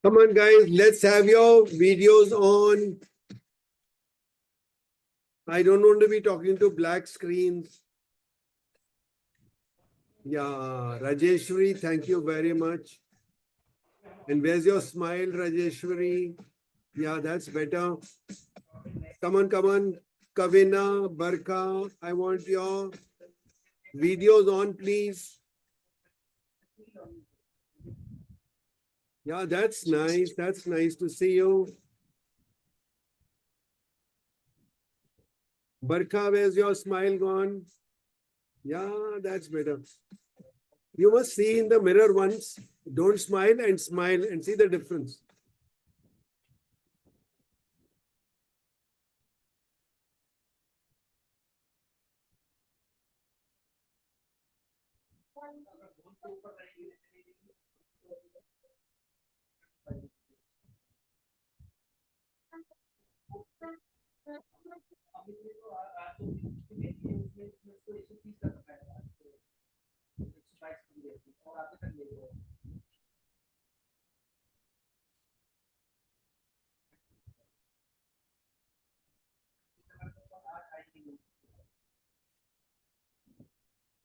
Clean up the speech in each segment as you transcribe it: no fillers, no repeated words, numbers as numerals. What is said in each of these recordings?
Come on, guys, let's have your videos on. I don't want to be talking to black screens. Yeah, Rajeshwari, thank you very much. And where's your smile, Rajeshwari? Yeah, that's better. Come on, come on. Kavina, Barka, I want your videos on, please. Yeah, that's nice. That's nice to see you. Barka, where's your smile gone? Yeah, that's better. You must see in the mirror once. Don't smile and see the difference.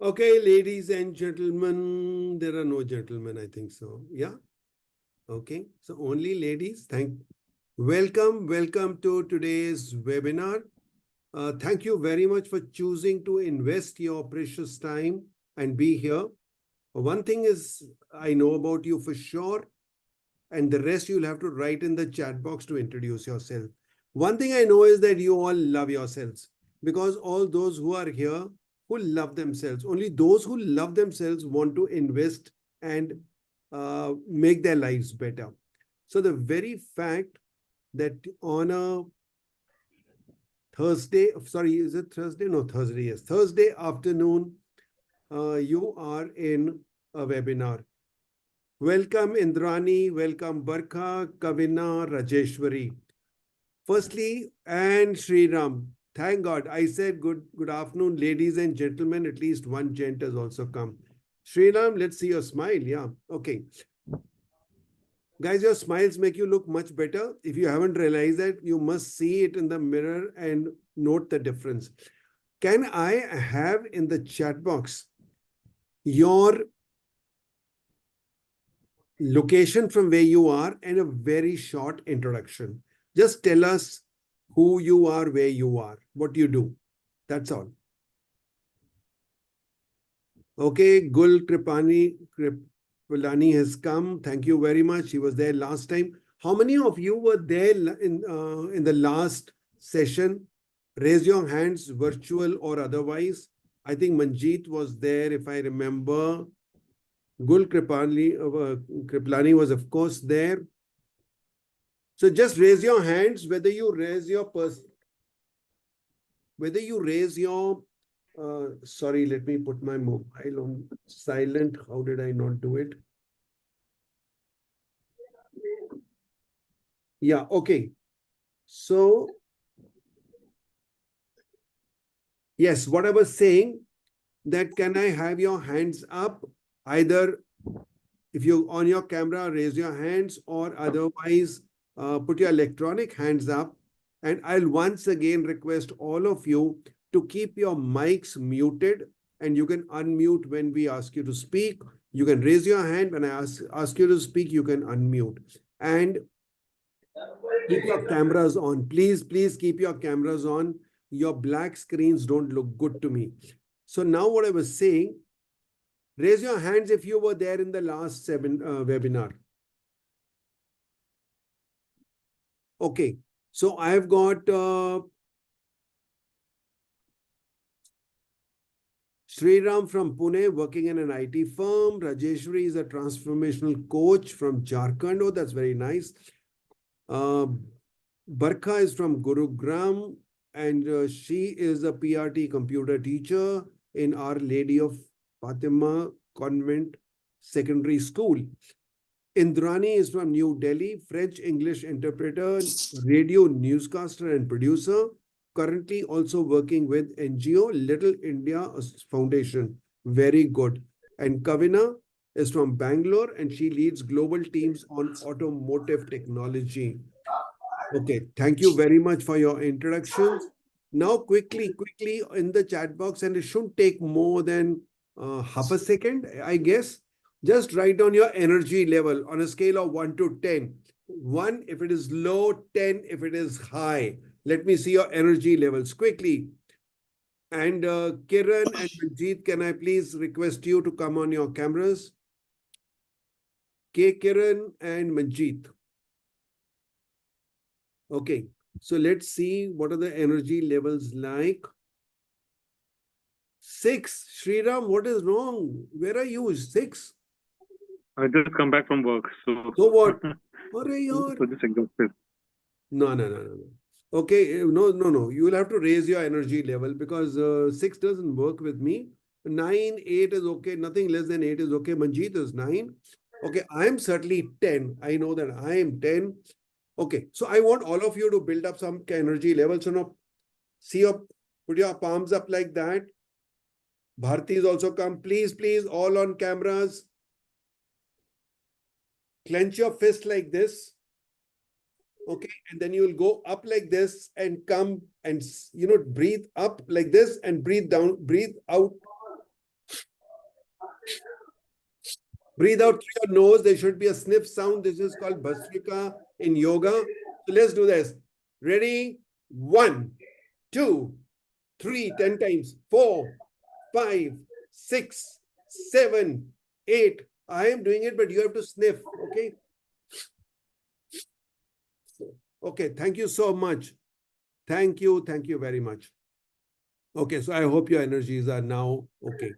Okay, ladies and gentlemen, there are no gentlemen, I think so. Yeah. Okay. So only ladies. Welcome to today's webinar. Thank you very much for choosing to invest your precious time and be here. One thing is I know about you for sure, and the rest you'll have to write in the chat box to introduce yourself. One thing I know is that you all love yourselves, because all those who are here who love themselves, only those who love themselves want to invest and make their lives better. So the very fact that on a Thursday, sorry, is it Thursday? No, Thursday, yes. Thursday afternoon, you are in a webinar. Welcome Indrani, welcome Barkha, Kavina, Rajeshwari. Firstly, and Sriram, thank God. I said good afternoon, ladies and gentlemen. At least one gent has also come. Sriram, let's see your smile. Yeah, okay. Guys, your smiles make you look much better. If you haven't realized that, you must see it in the mirror and note the difference. Can I have in the chat box your location from where you are and a very short introduction? Just tell us who you are, where you are, what you do. That's all. Okay, Gul Kripalani has come. Thank you very much. He was there last time. How many of you were there in the last session? Raise your hands, virtual or otherwise. I think Manjeet was there, if I remember. Gul Kripalani was, of course, there. So just raise your hands, whether you raise your sorry, let me put my mobile on silent. How did I not do it? Yeah, okay. So, yes, what I was saying, that can I have your hands up? Either if you're on your camera, raise your hands, or otherwise put your electronic hands up. And I'll once again request all of you to keep your mics muted, and you can unmute when we ask you to speak. You can raise your hand when I ask you to speak, you can unmute. And keep your cameras on. Please keep your cameras on. Your black screens don't look good to me. So now what I was saying, raise your hands if you were there in the last webinar. Okay, so I've got Sriram from Pune, working in an IT firm. Rajeshwari is a transformational coach from Jharkhand. Oh, that's very nice. Barkha is from Gurugram, and she is a PRT computer teacher in Our Lady of Fatima Convent Secondary School. Indrani is from New Delhi, French English interpreter, radio newscaster and producer, currently also working with NGO Little India Foundation. Very good. And Kavina is from Bangalore, and she leads global teams on automotive technology. Okay, thank you very much for your introductions. Now, quickly in the chat box, and it shouldn't take more than half a second, I guess. Just write down your energy level on a scale of 1 to 10. 1 if it is low, 10 if it is high. Let me see your energy levels quickly. And Kiran and Manjeet, can I please request you to come on your cameras? K. Kiran and Manjeet. Okay, so let's see what are the energy levels like. 6. Sriram, what is wrong? Where are you? 6. I just come back from work, so what? so just exhausted. No. Okay, no. You will have to raise your energy level because 6 doesn't work with me. 9, 8 is okay. Nothing less than 8 is okay. Manjeet is 9. Okay, I am certainly 10. I know that I am 10. Okay, so I want all of you to build up some energy level. So now, put your palms up like that. Bharti is also come. Please, all on cameras. Clench your fist like this. Okay, and then you will go up like this and come and, breathe up like this and breathe down, breathe out. Breathe out through your nose. There should be a sniff sound. This is called Bhastrika in yoga. So let's do this. Ready? 1, 2, 3, 10 times. 4, 5, 6, 7, 8. I am doing it, but you have to sniff. Okay. Okay. Thank you so much. Thank you very much. Okay. So I hope your energies are now okay.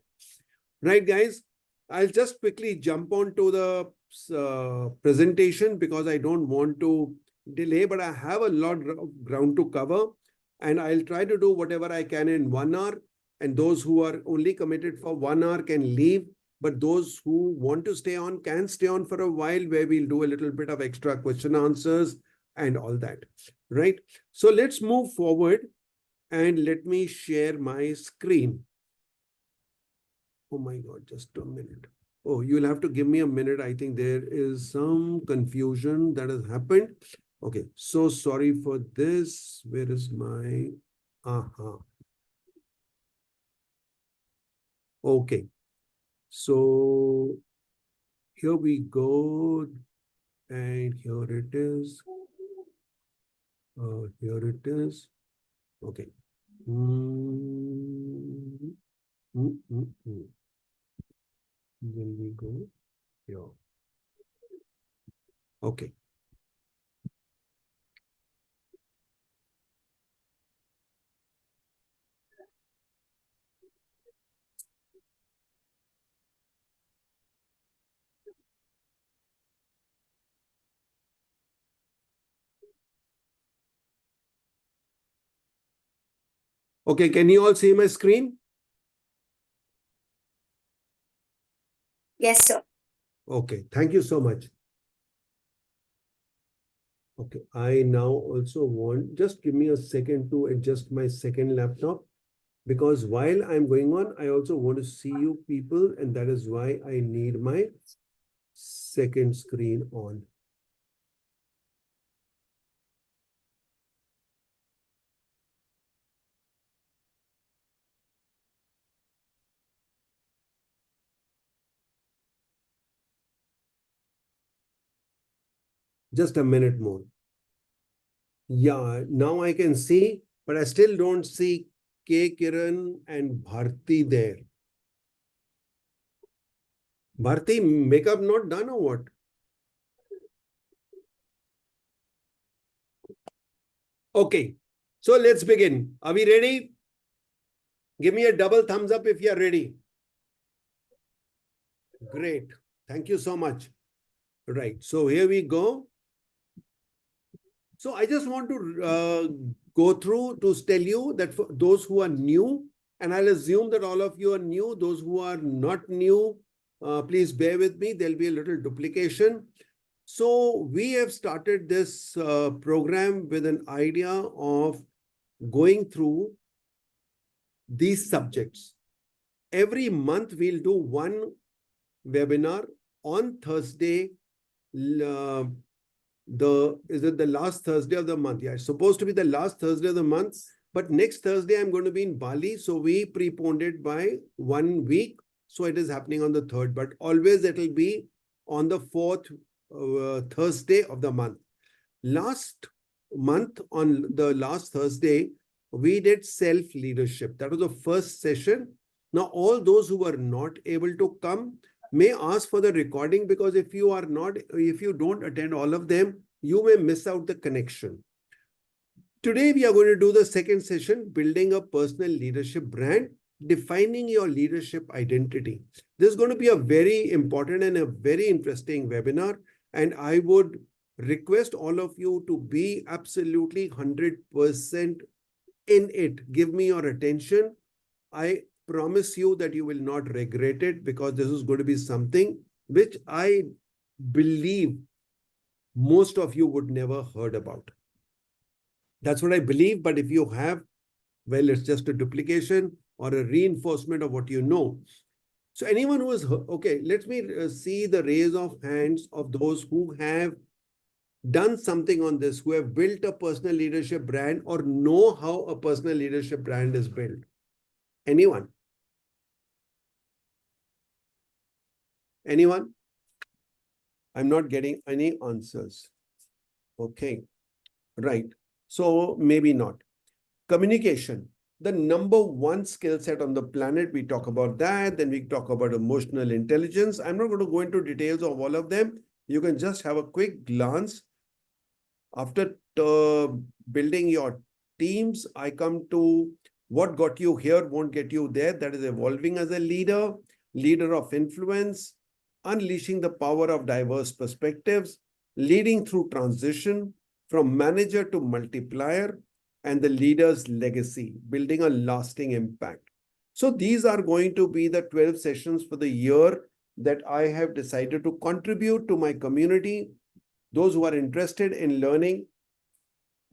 Right, guys? I'll just quickly jump on to the presentation because I don't want to delay, but I have a lot of ground to cover, and I'll try to do whatever I can in 1 hour. And those who are only committed for 1 hour can leave, but those who want to stay on can stay on for a while, where we'll do a little bit of extra question answers and all that. Right? So let's move forward, and let me share my screen. Oh my God, just a minute. Oh, you'll have to give me a minute. I think there is some confusion that has happened. Okay, so sorry for this. Where is my... Okay, so here we go. And here it is. Here it is. Okay. Then we go here. Okay. Okay, can you all see my screen? Yes, sir. Okay, thank you so much. Okay, I now also want, just give me a second to adjust my second laptop, because while I'm going on, I also want to see you people, and that is why I need my second screen on. Just a minute more. Yeah, now I can see, but I still don't see K. Kiran and Bharti there. Bharti, makeup not done or what? Okay, so let's begin. Are we ready? Give me a double thumbs up if you are ready. Great. Thank you so much. Right. So here we go. So I just want to go through to tell you that for those who are new, and I'll assume that all of you are new, those who are not new, please bear with me. There'll be a little duplication. So we have started this program with an idea of going through these subjects. Every month, we'll do one webinar on Thursday. Is it the last Thursday of the month? Yeah, it's supposed to be the last Thursday of the month. But next Thursday, I'm going to be in Bali. So we preponed it by 1 week. So it is happening on the 3rd. But always it will be on the 4th Thursday of the month. Last month, on the last Thursday, we did self-leadership. That was the first session. Now, all those who were not able to come may ask for the recording, because if you don't attend all of them, you may miss out the connection. Today, we are going to do the second session, building a personal leadership brand, defining your leadership identity. This is going to be a very important and a very interesting webinar. And I would request all of you to be absolutely 100% in it. Give me your attention. I promise you that you will not regret it, because this is going to be something which I believe most of you would never heard about. That's what I believe. But if you have, well, it's just a duplication or a reinforcement of what you know. So anyone who is, okay, let me see the raise of hands of those who have done something on this, who have built a personal leadership brand or know how a personal leadership brand is built. Anyone? Anyone? I'm not getting any answers. Okay, right. So maybe not. Communication, the number one skill set on the planet. We talk about that. Then we talk about emotional intelligence. I'm not going to go into details of all of them. You can just have a quick glance. After building your teams, I come to what got you here won't get you there. That is evolving as a leader, leader of influence, unleashing the power of diverse perspectives, leading through transition from manager to multiplier, and the leader's legacy, building a lasting impact. So these are going to be the 12 sessions for the year that I have decided to contribute to my community. Those who are interested in learning,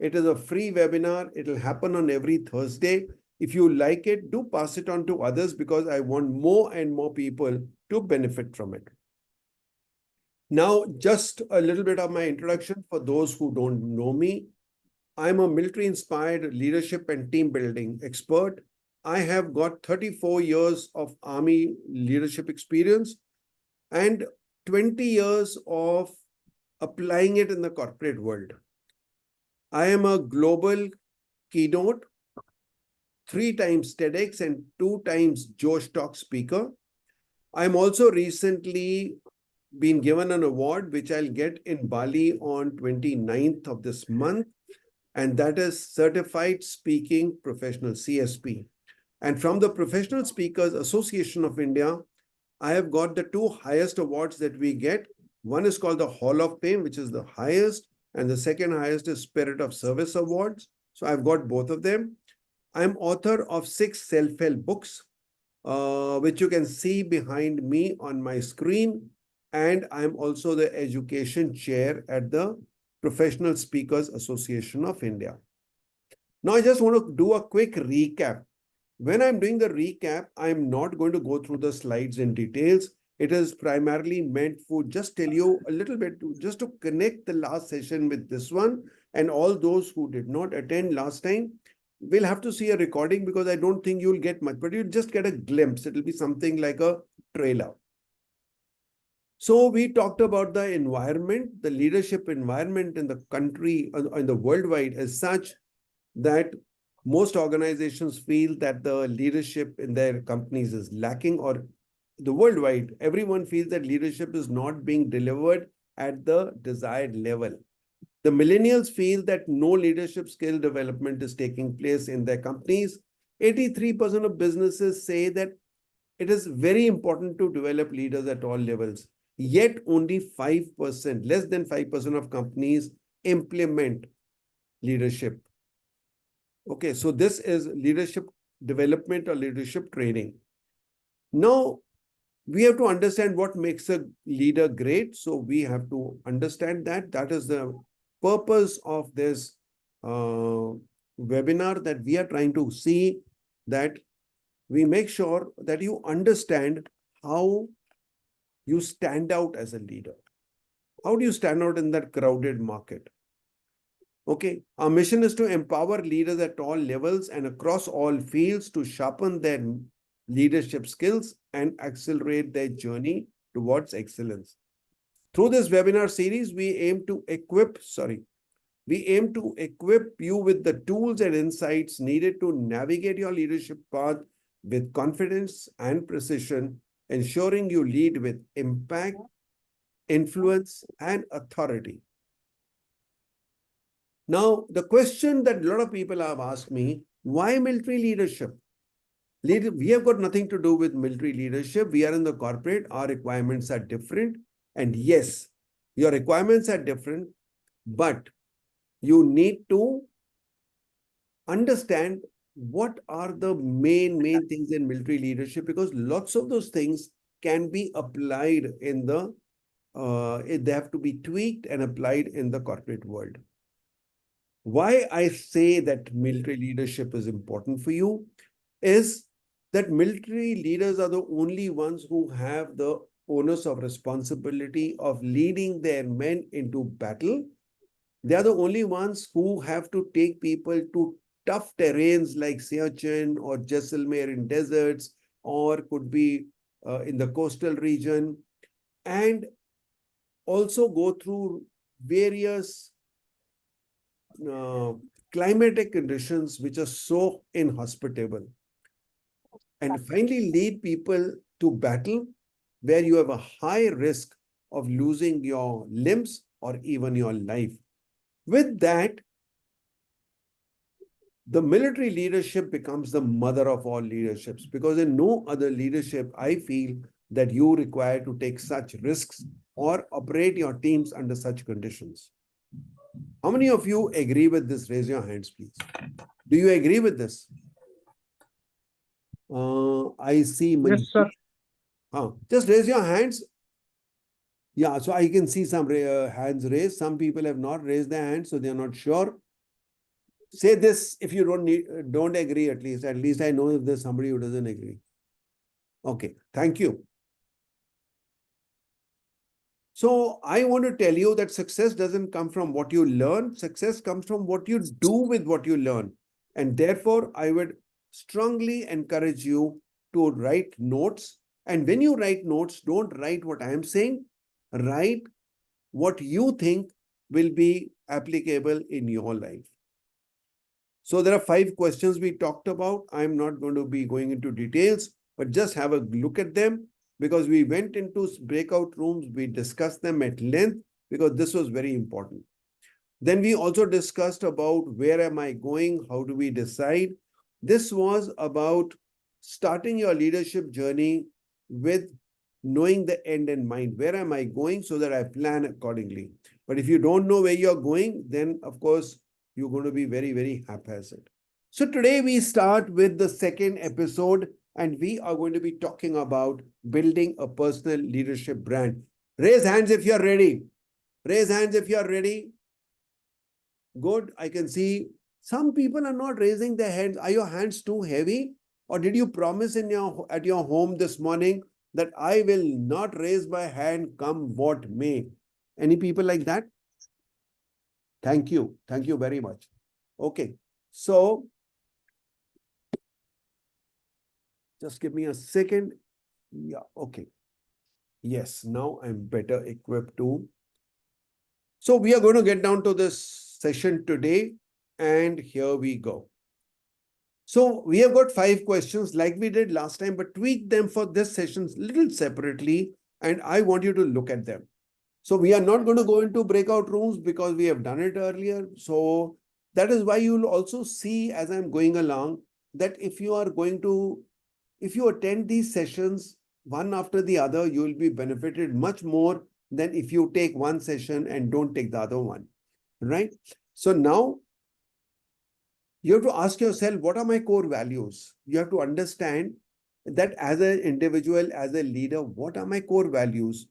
it is a free webinar. It will happen on every Thursday. If you like it, do pass it on to others, because I want more and more people to benefit from it. Now, just a little bit of my introduction for those who don't know me. I'm a military-inspired leadership and team building expert. I have got 34 years of Army leadership experience and 20 years of applying it in the corporate world. I am a global keynote, 3 times TEDx and 2 times Josh Talk speaker. I'm also recently been given an award, which I'll get in Bali on 29th of this month. And that is Certified Speaking Professional, CSP. And from the Professional Speakers Association of India, I have got the 2 highest awards that we get. One is called the Hall of Fame, which is the highest, and the second highest is Spirit of Service Awards. So I've got both of them. I'm author of 6 self-help books, which you can see behind me on my screen. And I'm also the education chair at the Professional Speakers Association of India. Now, I just want to do a quick recap. When I'm doing the recap, I'm not going to go through the slides in details. It is primarily meant for just tell you a little bit, just to connect the last session with this one. And all those who did not attend last time will have to see a recording, because I don't think you'll get much, but you'll just get a glimpse. It'll be something like a trailer. So we talked about the environment, the leadership environment in the country, in the worldwide is such that most organizations feel that the leadership in their companies is lacking, or the worldwide, everyone feels that leadership is not being delivered at the desired level. The millennials feel that no leadership skill development is taking place in their companies. 83% of businesses say that it is very important to develop leaders at all levels. Yet only 5%, less than 5% of companies implement leadership. Okay, so this is leadership development or leadership training. Now, we have to understand what makes a leader great. So we have to understand that. That is the purpose of this webinar, that we are trying to see that we make sure that you understand how you stand out as a leader. How do you stand out in that crowded market? Okay, our mission is to empower leaders at all levels and across all fields to sharpen their leadership skills and accelerate their journey towards excellence. Through this webinar series, we aim to equip you with the tools and insights needed to navigate your leadership path with confidence and precision, ensuring you lead with impact, influence, and authority. Now, the question that a lot of people have asked me, why military leadership? We have got nothing to do with military leadership. We are in the corporate. Our requirements are different. And yes, your requirements are different, but you need to understand what are the main things in military leadership, because lots of those things can be applied in the, they have to be tweaked and applied in the corporate world. Why I say that military leadership is important for you is that military leaders are the only ones who have the onus of responsibility of leading their men into battle. They are the only ones who have to take people to tough terrains like Siachen or Jaisalmer in deserts, or could be in the coastal region, and also go through various climatic conditions which are so inhospitable, and finally lead people to battle where you have a high risk of losing your limbs or even your life. With that, the military leadership becomes the mother of all leaderships, because in no other leadership, I feel that you require to take such risks or operate your teams under such conditions. How many of you agree with this? Raise your hands, please. Do you agree with this? I see. Yes, sir. Just raise your hands. Yeah, so I can see some hands raised. Some people have not raised their hands, so they are not sure. Say this if you don't agree, at least. At least I know if there's somebody who doesn't agree. Okay, thank you. So I want to tell you that success doesn't come from what you learn. Success comes from what you do with what you learn. And therefore, I would strongly encourage you to write notes. And when you write notes, don't write what I am saying. Write what you think will be applicable in your life. So there are 5 questions we talked about. I'm not going to be going into details, but just have a look at them, because we went into breakout rooms. We discussed them at length because this was very important. Then we also discussed about where am I going? How do we decide? This was about starting your leadership journey with knowing the end in mind. Where am I going? So that I plan accordingly. But if you don't know where you're going, then of course, you're going to be very haphazard. So today we start with the second episode, and we are going to be talking about building a personal leadership brand. Raise hands if you're ready. Raise hands if you're ready. Good. I can see some people are not raising their hands. Are your hands too heavy? Or did you promise at your home this morning that I will not raise my hand come what may? Any people like that? Thank you. Thank you very much. Okay. So just give me a second. Yeah, okay. Yes, now I'm better equipped to. So we are going to get down to this session today, and here we go. So we have got 5 questions like we did last time, but tweak them for this session little separately, and I want you to look at them. So we are not going to go into breakout rooms because we have done it earlier. So that is why you'll also see as I'm going along that if you attend these sessions one after the other, you will be benefited much more than if you take one session and don't take the other one, right? So now you have to ask yourself, what are my core values? You have to understand that as an individual, as a leader, what are my core values?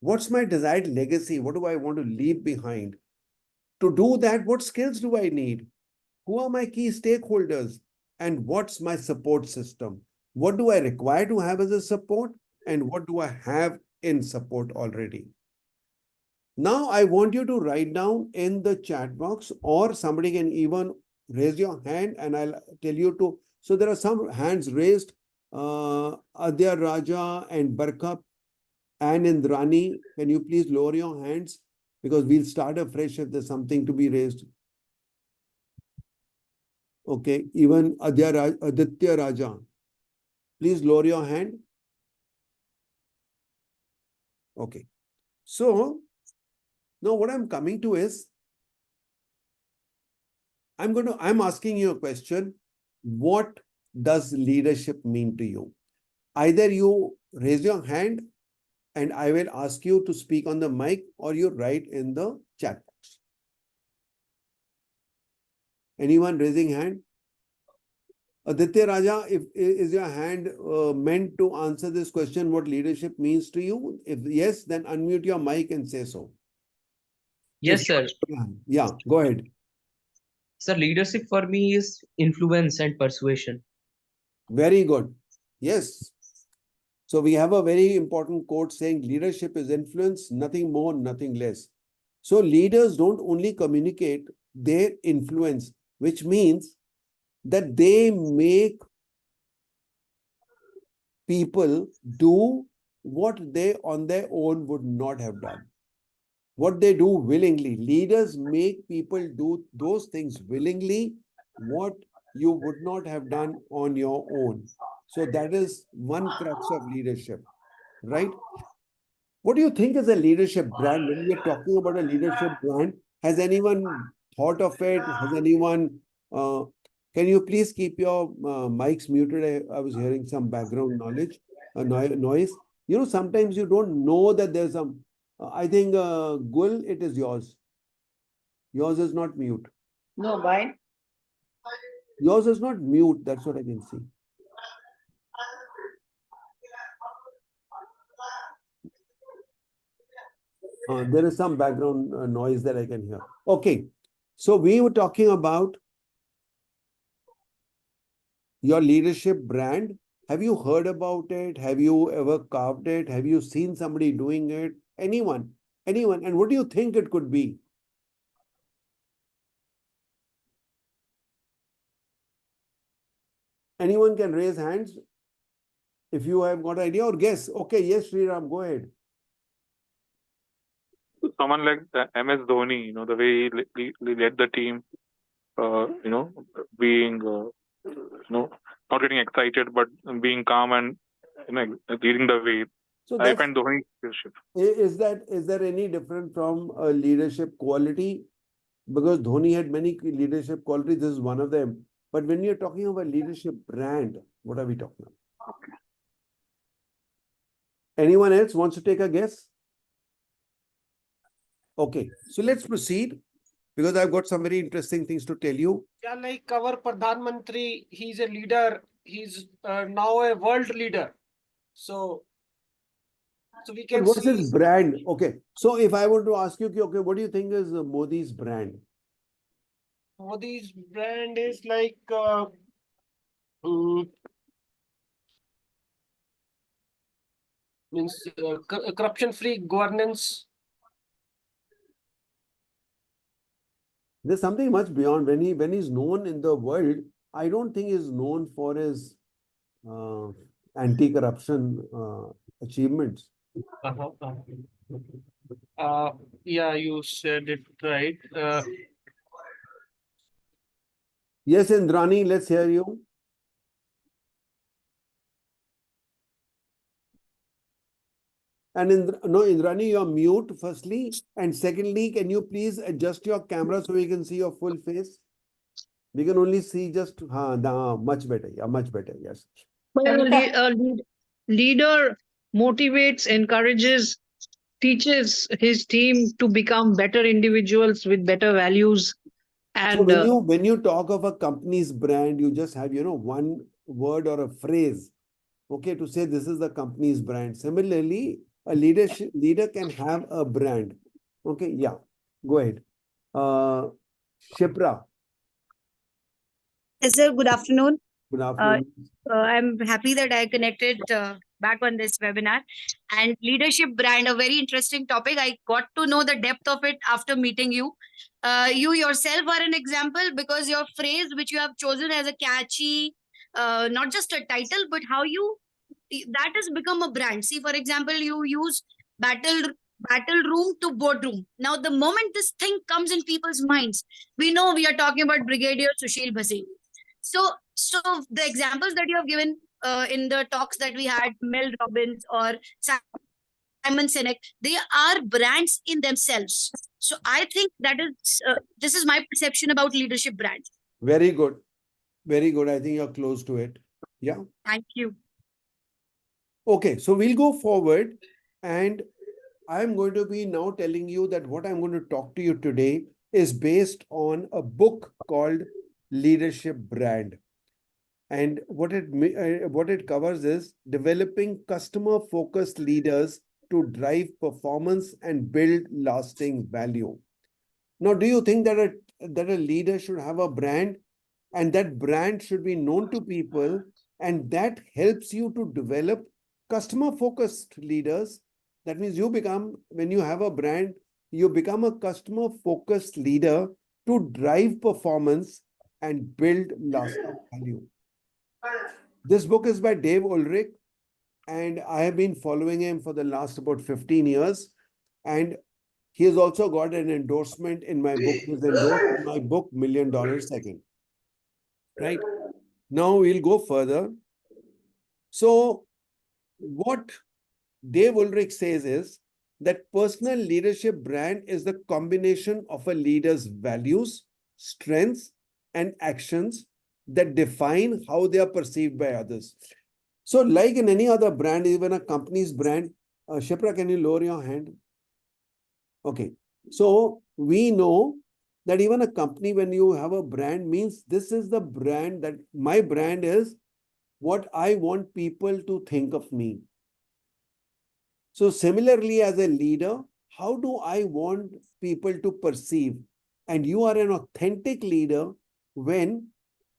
What's my desired legacy? What do I want to leave behind? To do that, what skills do I need? Who are my key stakeholders? And what's my support system? What do I require to have as a support? And what do I have in support already? Now, I want you to write down in the chat box, or somebody can even raise your hand and I'll tell you to. So there are some hands raised. Adya Raja and Barkha and Indrani, can you please lower your hands? Because we'll start afresh if there's something to be raised. Okay, even Aditya Raja, please lower your hand. Okay, so now what I'm coming to is, I'm asking you a question. What does leadership mean to you? Either you raise your hand and I will ask you to speak on the mic, or you write in the chat box. Anyone raising hand? Aditya Raja, is your hand meant to answer this question, what leadership means to you? If yes, then unmute your mic and say so. Yes, sir. Yeah, go ahead. Sir, leadership for me is influence and persuasion. Very good. Yes. So we have a very important quote saying leadership is influence, nothing more, nothing less. So leaders don't only communicate, they influence, which means that they make people do what they on their own would not have done. What they do willingly. Leaders make people do those things willingly, what you would not have done on your own. So that is one crux of leadership, right? What do you think is a leadership brand? When we are talking about a leadership brand, has anyone thought of it? Has anyone, can you please keep your mics muted? I was hearing some background noise. You know, sometimes you don't know that there's some, I think, Gul, it is yours. Yours is not mute. No, mine. Yours is not mute. That's what I can see. There is some background noise that I can hear. Okay. So we were talking about your leadership brand. Have you heard about it? Have you ever carved it? Have you seen somebody doing it? Anyone? Anyone? And what do you think it could be? Anyone can raise hands if you have got idea or guess. Okay, yes, Sriram, go ahead. Someone like MS Dhoni, the way he led the team, being, not getting excited, but being calm and, leading the way. So I find Dhoni leadership. Is there any different from a leadership quality? Because Dhoni had many leadership qualities. This is one of them. But when you're talking about leadership brand, what are we talking about? Okay. Anyone else wants to take a guess? Okay, so let's proceed because I've got some very interesting things to tell you. Yeah, like our Pradhan Mantri, he's a leader. He's now a world leader. So we can What's see his brand? Okay, so if I were to ask you, okay, what do you think is Modi's brand? Modi's brand is like means corruption-free governance. There's something much beyond. When he's known in the world, I don't think he's known for his anti-corruption achievements. Yeah, you said it right. Yes, Indrani, let's hear you. And no, Indrani, you're mute, firstly. And secondly, can you please adjust your camera so we can see your full face? We can only see just much better. Yeah, much better. Yes. Well, leader motivates, encourages, teaches his team to become better individuals with better values. So And when you talk of a company's brand, you just have, one word or a phrase, okay, to say this is the company's brand. Similarly, a leader can have a brand. Okay, yeah, go ahead. Shipra, Yes, sir. Good afternoon. good Uh, afternoon. I'm happy that I connected back on this webinar. And leadership brand, a very interesting topic. I got to know the depth of it after meeting you. You yourself are an example because your phrase, which you have chosen as a catchy, not just a title, but how you that has become a brand. See, for example, you use battle battle room to boardroom. Now, the moment this thing comes in people's minds, we know we are talking about Brigadier Sushil Bhasin. So the examples that you have given in the talks that we had, Mel Robbins or Simon Sinek, they are brands in themselves. So I think that is this is my perception about leadership brands. Very good. Very good. I think you're close to it. Yeah. Thank you. Okay, so we'll go forward, and I'm going to be now telling you that what I'm going to talk to you today is based on a book called Leadership Brand. And what it covers is developing customer-focused leaders to drive performance and build lasting value. Now, do you think that a leader should have a brand, and that brand should be known to people, and that helps you to develop customer-focused leaders? That means when you have a brand, you become a customer-focused leader to drive performance and build lasting value. This book is by Dave Ulrich, and I have been following him for the last about 15 years. And he has also got an endorsement in my book. He's endorsed in my book, $1 Million Second. Right? Now we'll go further. So what Dave Ulrich says is that personal leadership brand is the combination of a leader's values, strengths, and actions that define how they are perceived by others. So like in any other brand, even a company's brand, Shipra, can you lower your hand? Okay. So we know that even a company, when you have a brand, means this is the brand, that my brand is what I want people to think of me. So similarly, as a leader, how do I want people to perceive? And you are an authentic leader when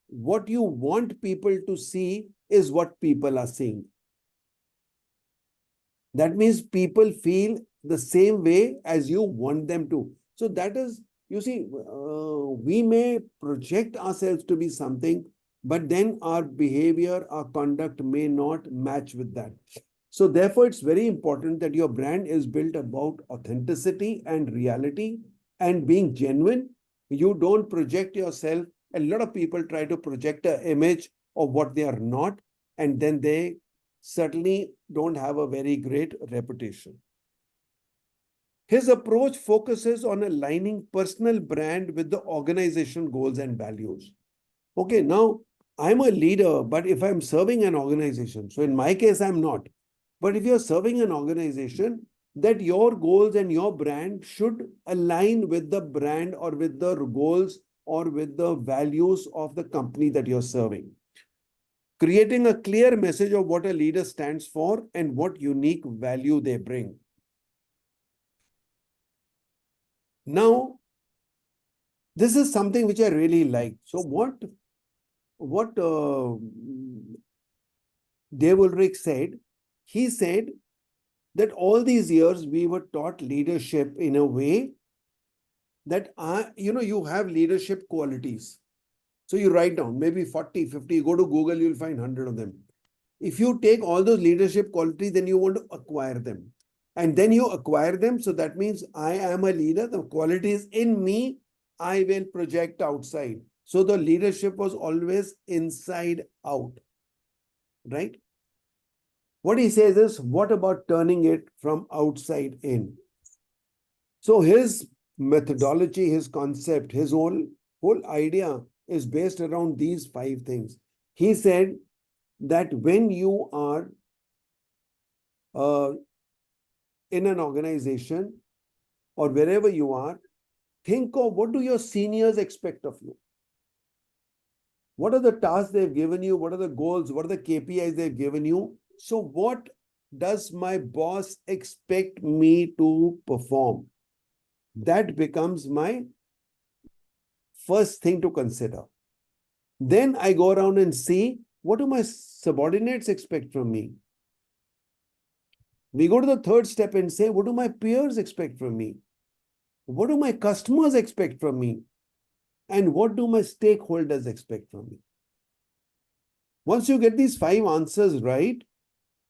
what you want people to see is what people are seeing. That means people feel the same way as you want them to. So that is, you see, we may project ourselves to be something, but then our behavior, our conduct may not match with that. So therefore, it's very important that your brand is built about authenticity and reality and being genuine. You don't project yourself. A lot of people try to project an image of what they are not, and then they certainly don't have a very great reputation. His approach focuses on aligning personal brand with the organization goals and values. Okay, now I'm a leader, but if I'm serving an organization, so in my case, I'm not. But if you're serving an organization, that your goals and your brand should align with the brand or with the goals or with the values of the company that you're serving. Creating a clear message of what a leader stands for and what unique value they bring. Now, this is something which I really like. So what Dave Ulrich said, he said that all these years we were taught leadership in a way that, you have leadership qualities. So you write down maybe 40, 50, you go to Google, you'll find 100 of them. If you take all those leadership qualities, then you want to acquire them. And then you acquire them. So that means I am a leader. The quality is in me. I will project outside. So the leadership was always inside out, right? What he says is, what about turning it from outside in? So his methodology, his concept, his whole idea is based around these 5 things. He said that when you are in an organization or wherever you are, think of what do your seniors expect of you? What are the tasks they've given you? What are the goals? What are the KPIs they've given you? So what does my boss expect me to perform? That becomes my first thing to consider. Then I go around and see what do my subordinates expect from me? We go to the third step and say, what do my peers expect from me? What do my customers expect from me? And what do my stakeholders expect from me? Once you get these 5 answers right,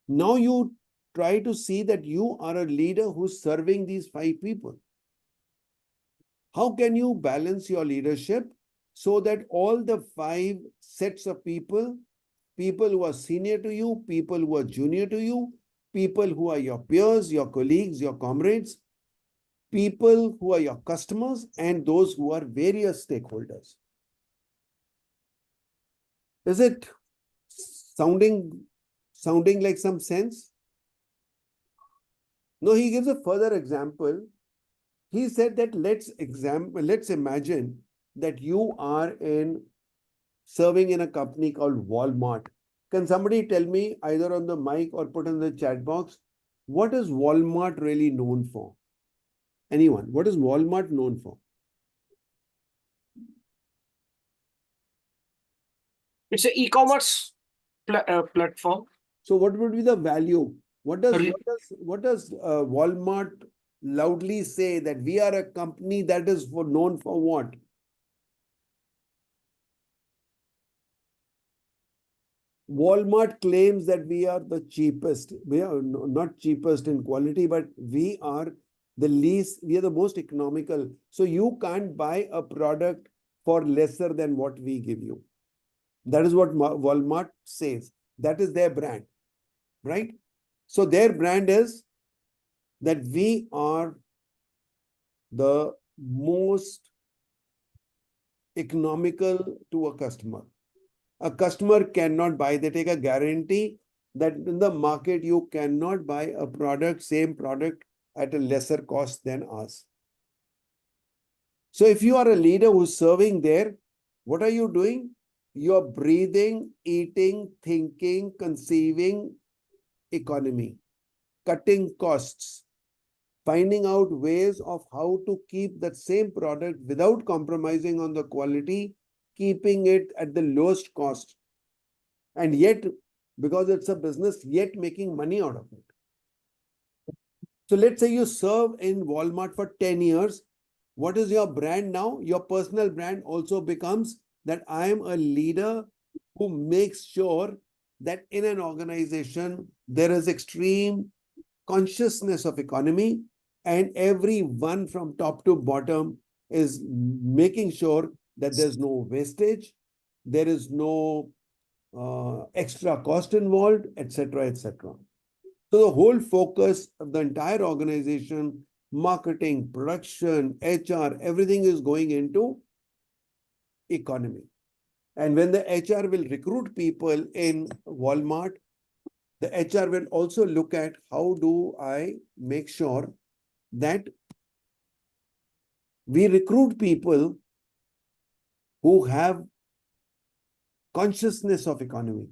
now you try to see that you are a leader who's serving these 5 people. How can you balance your leadership so that all the 5 sets of people who are senior to you, people who are junior to you, people who are your peers, your colleagues, your comrades, people who are your customers, and those who are various stakeholders. Is it sounding like some sense? No, he gives a further example. He said that let's imagine that you are serving in a company called Walmart. Can somebody tell me either on the mic or put in the chat box, what is Walmart really known for? Anyone? What is Walmart known for? It's an e-commerce platform. So what would be the value? What does Sorry? what does Walmart loudly say that we are a company that is known for what? Walmart claims that we are the cheapest. We are not cheapest in quality, but we are the most economical. So you can't buy a product for lesser than what we give you. That is what Walmart says. That is their brand, right? So their brand is that we are the most economical to a customer. A customer cannot buy, they take a guarantee that in the market you cannot buy a product, same product at a lesser cost than us. So if you are a leader who's serving there, what are you doing? You're breathing, eating, thinking, conceiving economy, cutting costs, finding out ways of how to keep that same product without compromising on the quality, keeping it at the lowest cost, and yet, because it's a business, yet making money out of it. So let's say you serve in Walmart for 10 years. What is your brand now? Your personal brand also becomes that I am a leader who makes sure that in an organization, there is extreme consciousness of economy, and everyone from top to bottom is making sure that there's no wastage, there is no extra cost involved, etc., etc. So the whole focus of the entire organization, marketing, production, HR, everything is going into economy. And when the HR will recruit people in Walmart, the HR will also look at how do I make sure that we recruit people who have consciousness of economy.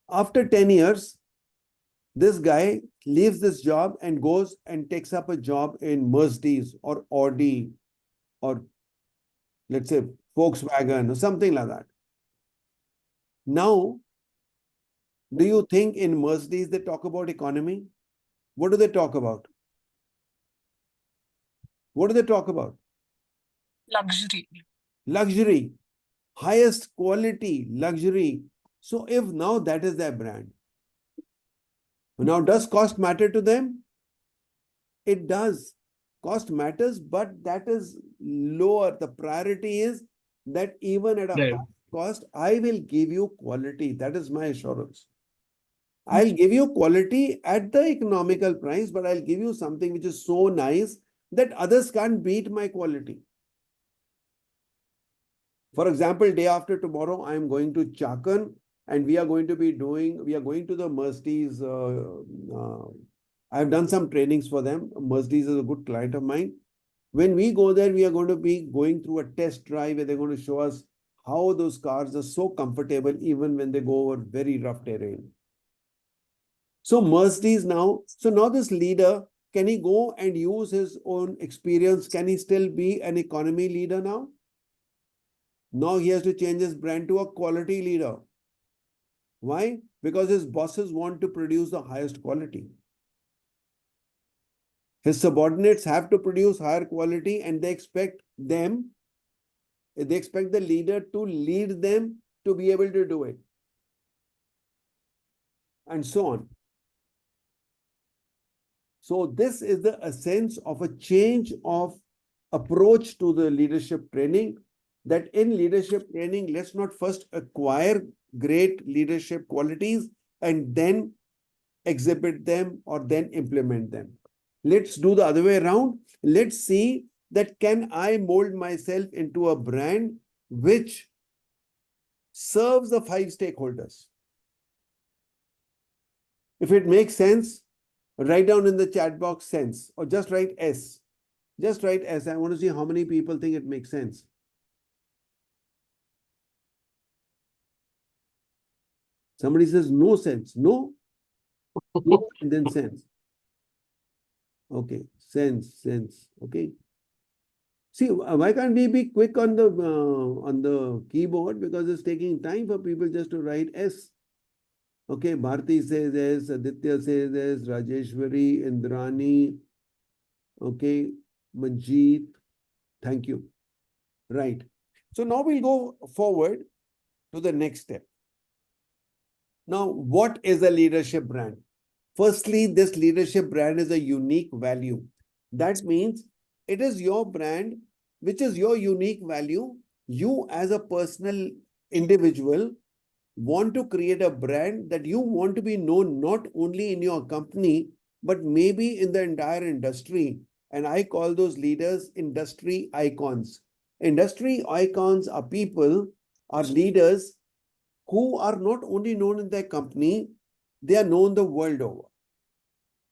After 10 years, this guy leaves this job and goes and takes up a job in Mercedes or Audi or let's say Volkswagen or something like that. Now, do you think in Mercedes they talk about economy? What do they talk about? What do they talk about? Luxury. Luxury, highest quality, luxury. So if now that is their brand, Now, does cost matter to them? It does. Cost matters, but that is lower. The priority is that even at a Right. high cost, I will give you quality. That is my assurance. I'll give you quality at the economical price, but I'll give you something which is so nice that others can't beat my quality. For example, day after tomorrow, I am going to Chakan and we are going to the Mercedes. I've done some trainings for them. Mercedes is a good client of mine. When we go there, we are going to be going through a test drive where they're going to show us how those cars are so comfortable even when they go over very rough terrain. So Mercedes now, this leader, can he go and use his own experience? Can he still be an economy leader now? Now he has to change his brand to a quality leader. Why? Because his bosses want to produce the highest quality. His subordinates have to produce higher quality and they expect the leader to lead them to be able to do it. And so on. So this is the essence of a change of approach to the leadership training, that in leadership training, let's not first acquire great leadership qualities and then exhibit them or then implement them. Let's do the other way around. Let's see that can I mold myself into a brand which serves the 5 stakeholders. If it makes sense, write down in the chat box sense or just write S. Just write S. I want to see how many people think it makes sense. Somebody says no sense. No. No and then sense. Okay. Sense. Okay. See, why can't we be quick on the keyboard? Because it's taking time for people just to write S. Okay, Bharti says S, Aditya says S, Rajeshwari, Indrani, okay, Manjeet, thank you. Right. So now we'll go forward to the next step. Now, what is a leadership brand? Firstly, this leadership brand is a unique value. That means it is your brand, which is your unique value. You as a personal individual want to create a brand that you want to be known not only in your company, but maybe in the entire industry. And I call those leaders industry icons. Industry icons are people, are leaders who are not only known in their company, they are known the world over.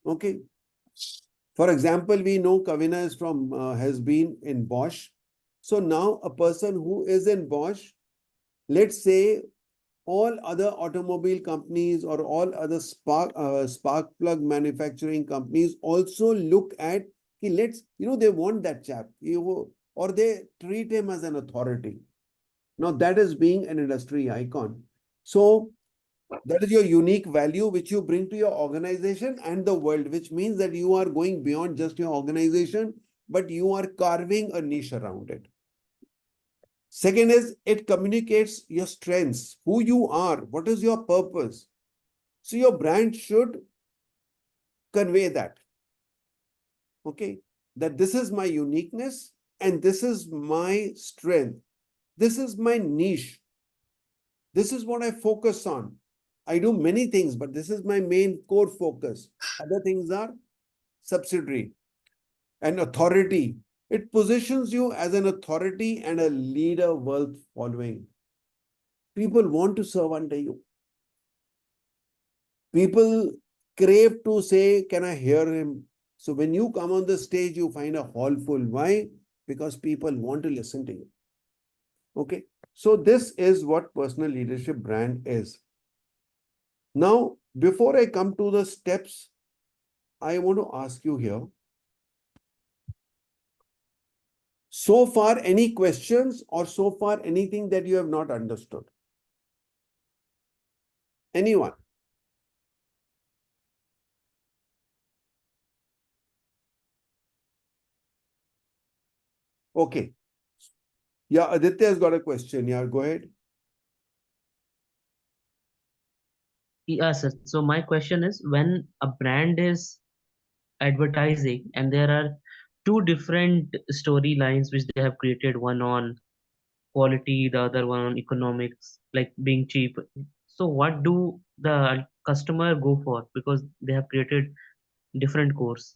Okay. For example, we know Kavina is has been in Bosch. So now a person who is in Bosch, let's say all other automobile companies or all other spark plug manufacturing companies also look at, they want that chap, or they treat him as an authority. Now that is being an industry icon. So that is your unique value which you bring to your organization and the world, which means that you are going beyond just your organization, but you are carving a niche around it. Second is it communicates your strengths, who you are, what is your purpose. So your brand should convey that. Okay, that this is my uniqueness and this is my strength. This is my niche. This is what I focus on. I do many things, but this is my main core focus. Other things are subsidiary. And authority. It positions you as an authority and a leader worth following. People want to serve under you. People crave to say, can I hear him? So when you come on the stage, you find a hall full. Why? Because people want to listen to you. Okay. So this is what personal leadership brand is. Now, before I come to the steps, I want to ask you here. So far, any questions or so far anything that you have not understood? Anyone? Okay. Yeah, Aditya has got a question. Yeah, go ahead. Yes, sir. So my question is, when a brand is advertising and there are two different storylines which they have created, one on quality, the other one on economics, like being cheap. So what do the customer go for? Because they have created different course.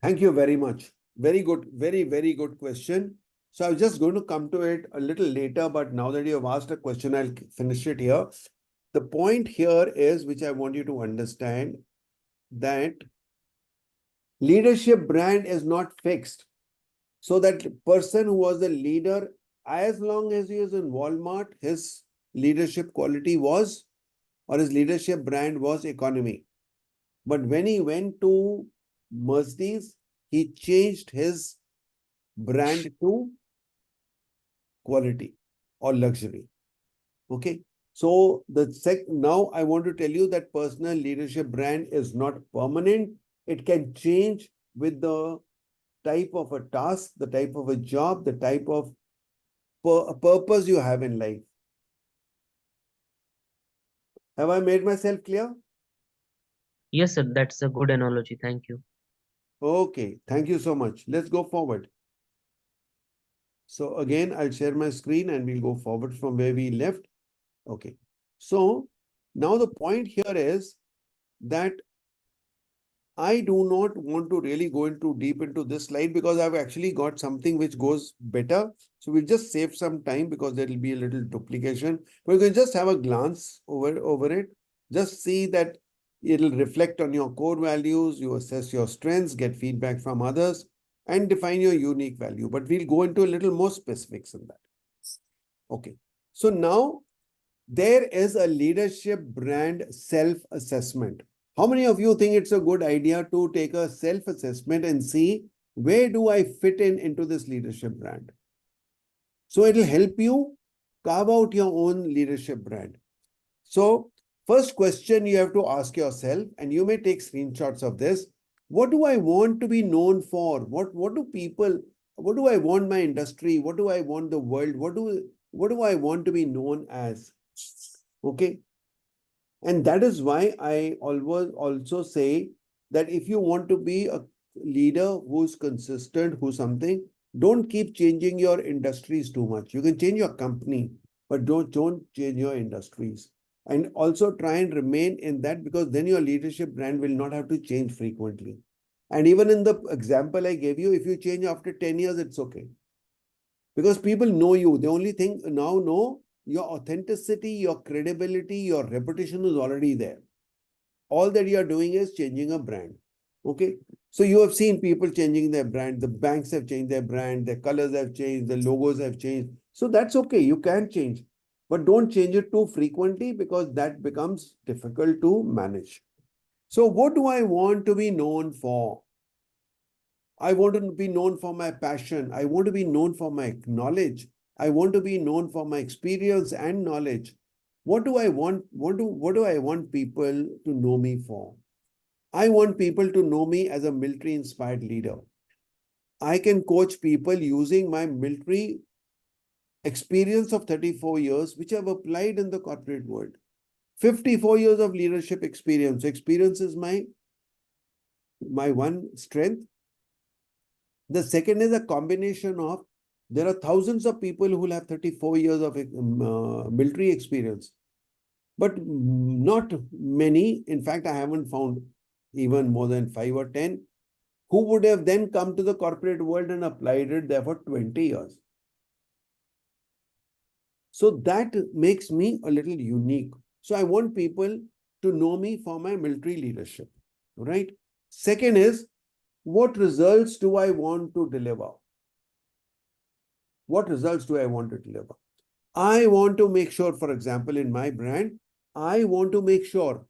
Thank you very much. Very good, very good question. So I was just going to come to it a little later, but now that you have asked a question, I'll finish it here. The point here is, which I want you to understand, that leadership brand is not fixed. So that person who was the leader, as long as he is in Walmart, his leadership quality was, or his leadership brand was economy. But when he went to Mercedes, he changed his brand to quality or luxury. Okay. So now I want to tell you that personal leadership brand is not permanent. It can change with the type of a task, the type of a job, the type of purpose you have in life. Have I made myself clear? Yes, sir. That's a good analogy. Thank you. Okay, thank you so much. Let's go forward. So again, I'll share my screen and we'll go forward from where we left. Okay. So now the point here is that I do not want to really go into deep into this slide because I've actually got something which goes better. So we'll just save some time because there will be a little duplication. But you can just have a glance over it. Just see that it'll reflect on your core values, you assess your strengths, get feedback from others, and define your unique value. But we'll go into a little more specifics in that. Okay. So now there is a leadership brand self-assessment. How many of you think it's a good idea to take a self-assessment and see where do I fit in into this leadership brand? So it'll help you carve out your own leadership brand. So first question you have to ask yourself, and you may take screenshots of this. What do I want to be known for? What do I want my industry? What do I want the world? What do I want to be known as? Okay. And that is why I always also say that if you want to be a leader who's consistent, who's something, don't keep changing your industries too much. You can change your company, but don't change your industries. And also try and remain in that, because then your leadership brand will not have to change frequently. And even in the example I gave you, if you change after 10 years, it's okay. Because people know you. The only thing now know your authenticity, your credibility, your reputation is already there. All that you are doing is changing a brand. Okay. So you have seen people changing their brand. The banks have changed their brand. Their colors have changed. The logos have changed. So that's okay. You can change. But don't change it too frequently because that becomes difficult to manage. So what do I want to be known for? I want to be known for my passion. I want to be known for my knowledge. I want to be known for my experience and knowledge. What do I want? What do I want people to know me for? I want people to know me as a military inspired leader. I can coach people using my military experience of 34 years, which I've applied in the corporate world. 54 years of leadership experience. Experience is my one strength. The second is a combination of, there are thousands of people who will have 34 years of military experience, but not many. In fact, I haven't found even more than 5 or 10 who would have then come to the corporate world and applied it there for 20 years. So that makes me a little unique. So I want people to know me for my military leadership, right? Second is, what results do I want to deliver? What results do I want to deliver? I want to make sure, for example, in my brand, I want to make sure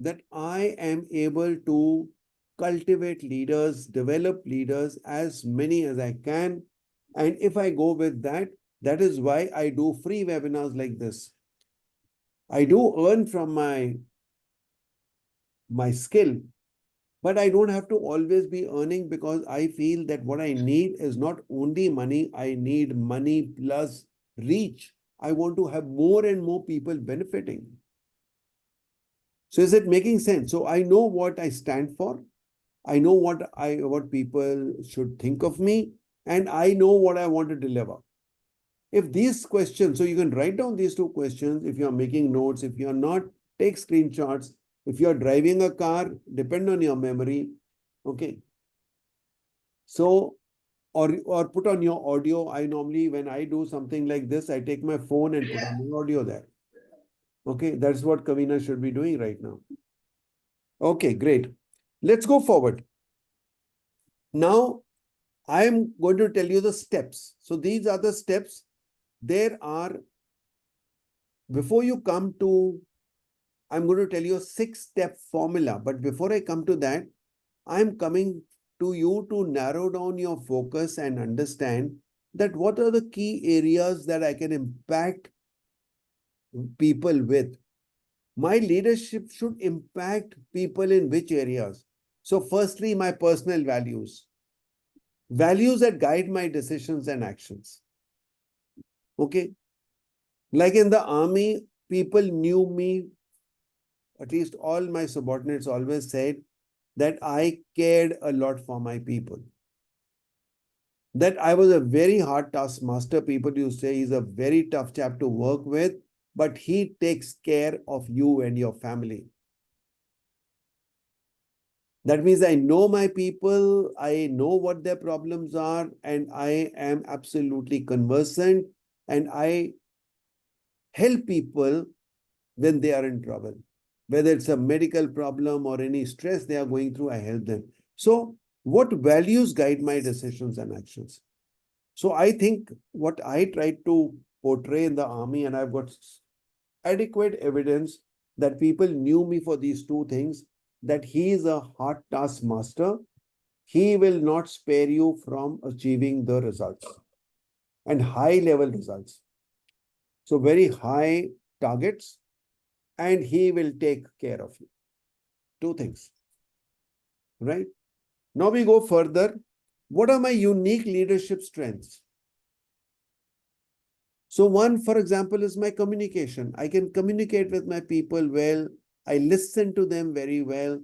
that I am able to cultivate leaders, develop leaders, as many as I can. And if I go with that, that is why I do free webinars like this. I do earn from my skill, but I don't have to always be earning, because I feel that what I need is not only money, I need money plus reach. I want to have more and more people benefiting. So is it making sense? So I know what I stand for. I know what people should think of me, and I know what I want to deliver. If these questions, so you can write down these two questions if you're making notes, if you're not, take screenshots. If you're driving a car, depend on your memory. Okay. So, or put on your audio. I normally, when I do something like this, I take my phone and put on the audio there. Okay, that's what Kavina should be doing right now. Okay, great. Let's go forward. Now, I am going to tell you the steps. So these are the steps. There are, before you come to, I'm going to tell you a 6-step formula. But before I come to that, I'm coming to you to narrow down your focus and understand that what are the key areas that I can impact people with. My leadership should impact people in which areas? So firstly, my personal values. Values that guide my decisions and actions. Okay. Like in the army, people knew me, at least all my subordinates always said that I cared a lot for my people. That I was a very hard taskmaster. People used to say he's a very tough chap to work with, but he takes care of you and your family. That means I know my people, I know what their problems are, and I am absolutely conversant, and I help people when they are in trouble. Whether it's a medical problem or any stress they are going through, I help them. So, what values guide my decisions and actions? So, I think what I tried to portray in the army, and I've got adequate evidence that people knew me for these two things, that he is a hard task master. He will not spare you from achieving the results and high level results. So very high targets, and he will take care of you. Two things, right? Now we go further. What are my unique leadership strengths? So one, for example, is my communication. I can communicate with my people well. I listen to them very well.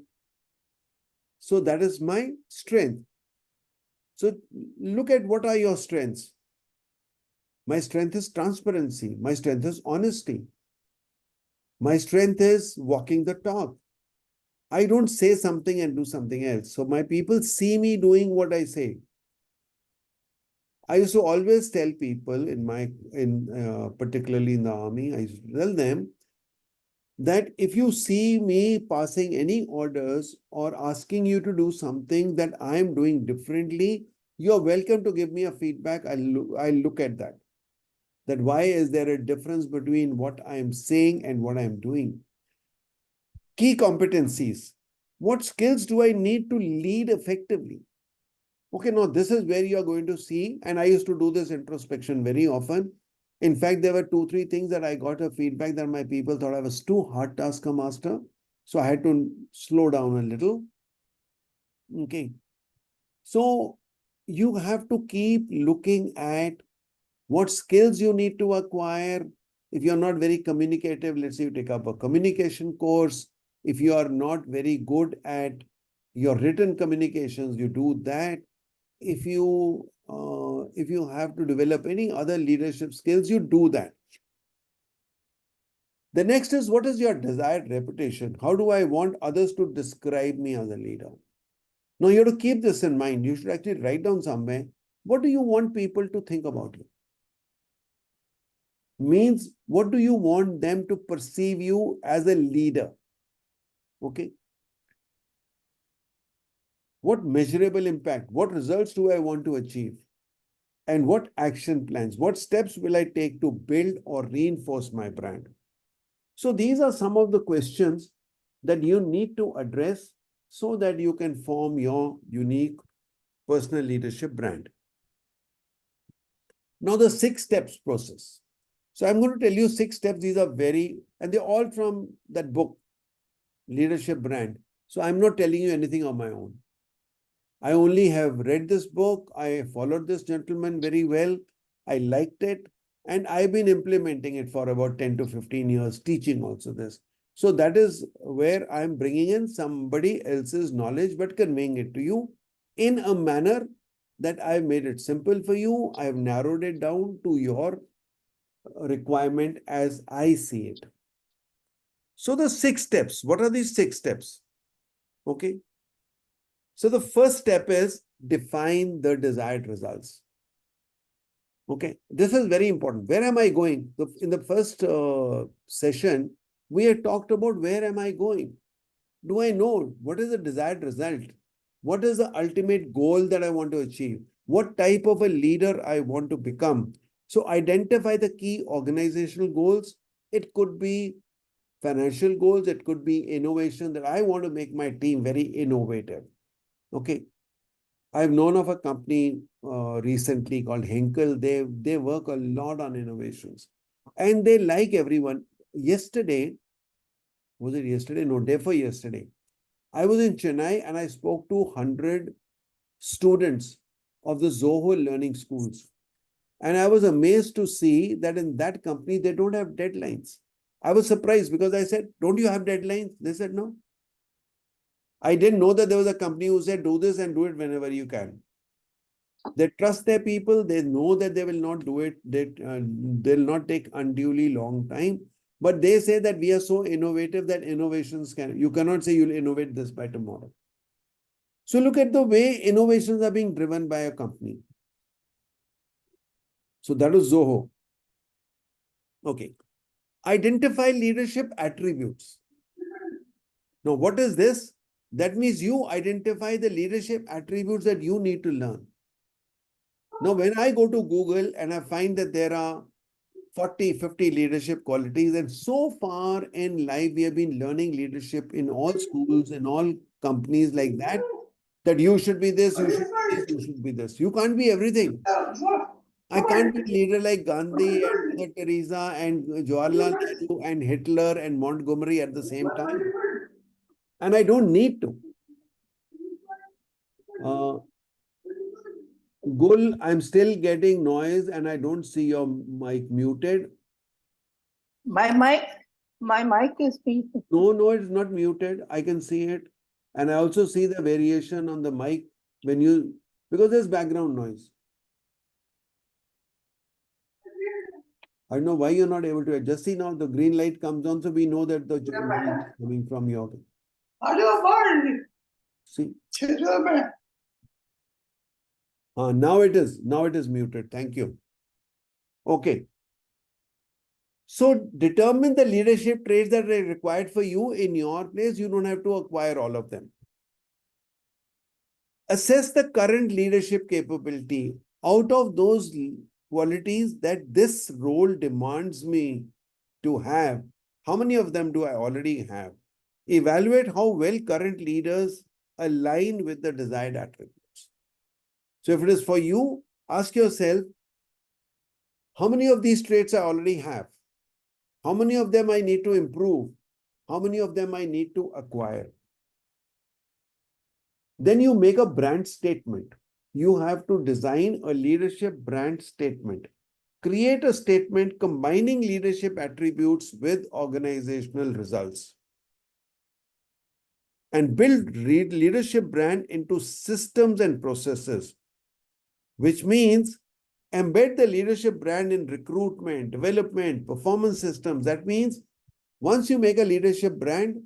So that is my strength. So look at what are your strengths. My strength is transparency. My strength is honesty. My strength is walking the talk. I don't say something and do something else. So my people see me doing what I say. I used to always tell people particularly in the army, I used to tell them that if you see me passing any orders or asking you to do something that I am doing differently, you're welcome to give me a feedback. I'll look at that. That why is there a difference between what I am saying and what I am doing? Key competencies. What skills do I need to lead effectively? Okay, now this is where you are going to see, and I used to do this introspection very often. In fact, there were 2-3 things that I got a feedback that my people thought I was too hard tasker master. So I had to slow down a little. Okay. So you have to keep looking at what skills you need to acquire. If you're not very communicative, let's say you take up a communication course. If you are not very good at your written communications, you do that. If you have to develop any other leadership skills, you do that. The next is, what is your desired reputation? How do I want others to describe me as a leader? Now you have to keep this in mind. You should actually write down somewhere, what do you want people to think about you? Means, what do you want them to perceive you as a leader? Okay. What measurable impact? What results do I want to achieve? And what action plans? What steps will I take to build or reinforce my brand? So these are some of the questions that you need to address so that you can form your unique personal leadership brand. Now the 6 steps process. So I'm going to tell you 6 steps. These are and they're all from that book, Leadership Brand. So I'm not telling you anything on my own. I only have read this book. I followed this gentleman very well. I liked it. And I've been implementing it for about 10 to 15 years, teaching also this. So that is where I'm bringing in somebody else's knowledge, but conveying it to you in a manner that I've made it simple for you. I've narrowed it down to your requirement as I see it. So the 6 steps, what are these 6 steps? Okay. So the first step is define the desired results. Okay, this is very important. Where am I going? In the first session, we had talked about where am I going? Do I know what is the desired result? What is the ultimate goal that I want to achieve? What type of a leader I want to become? So identify the key organizational goals. It could be financial goals. It could be innovation, that I want to make my team very innovative. Okay. I've known of a company recently called Henkel. They work a lot on innovations, and they like everyone. Yesterday, was it yesterday? No, day for yesterday. I was in Chennai and I spoke to 100 students of the Zoho learning schools. And I was amazed to see that in that company, they don't have deadlines. I was surprised because I said, don't you have deadlines? They said, no. I didn't know that there was a company who said, do this and do it whenever you can. They trust their people. They know that they will not do it. They'll not take unduly long time. But they say that we are so innovative that innovations you cannot say you'll innovate this by tomorrow. So look at the way innovations are being driven by a company. So that is Zoho. Okay. Identify leadership attributes. Now, what is this? That means you identify the leadership attributes that you need to learn. Now, when I go to Google and I find that there are 40, 50 leadership qualities, and so far in life, we have been learning leadership in all schools, in all companies like that, that you should be this, you should be this, you should be this. You can't be everything. I can't be a leader like Gandhi and Mother Teresa and Jawaharlal Nehru and Hitler and Montgomery at the same time. And I don't need to. Gul, I'm still getting noise and I don't see your mic muted. My mic is muted. No, it's not muted. I can see it. And I also see the variation on the mic when you, because there's background noise. I don't know why you're not able to adjust. See, now the green light comes on, so we know that the noise is coming from your. See? Now it is muted. Thank you. Okay. So determine the leadership traits that are required for you in your place. You don't have to acquire all of them. Assess the current leadership capability. Out of those qualities that this role demands me to have, how many of them do I already have? Evaluate how well current leaders align with the desired attributes. So if it is for you, ask yourself, how many of these traits I already have? How many of them I need to improve? How many of them I need to acquire? Then you make a brand statement. You have to design a leadership brand statement. Create a statement combining leadership attributes with organizational results. And build leadership brand into systems and processes, which means embed the leadership brand in recruitment, development, performance systems. That means once you make a leadership brand,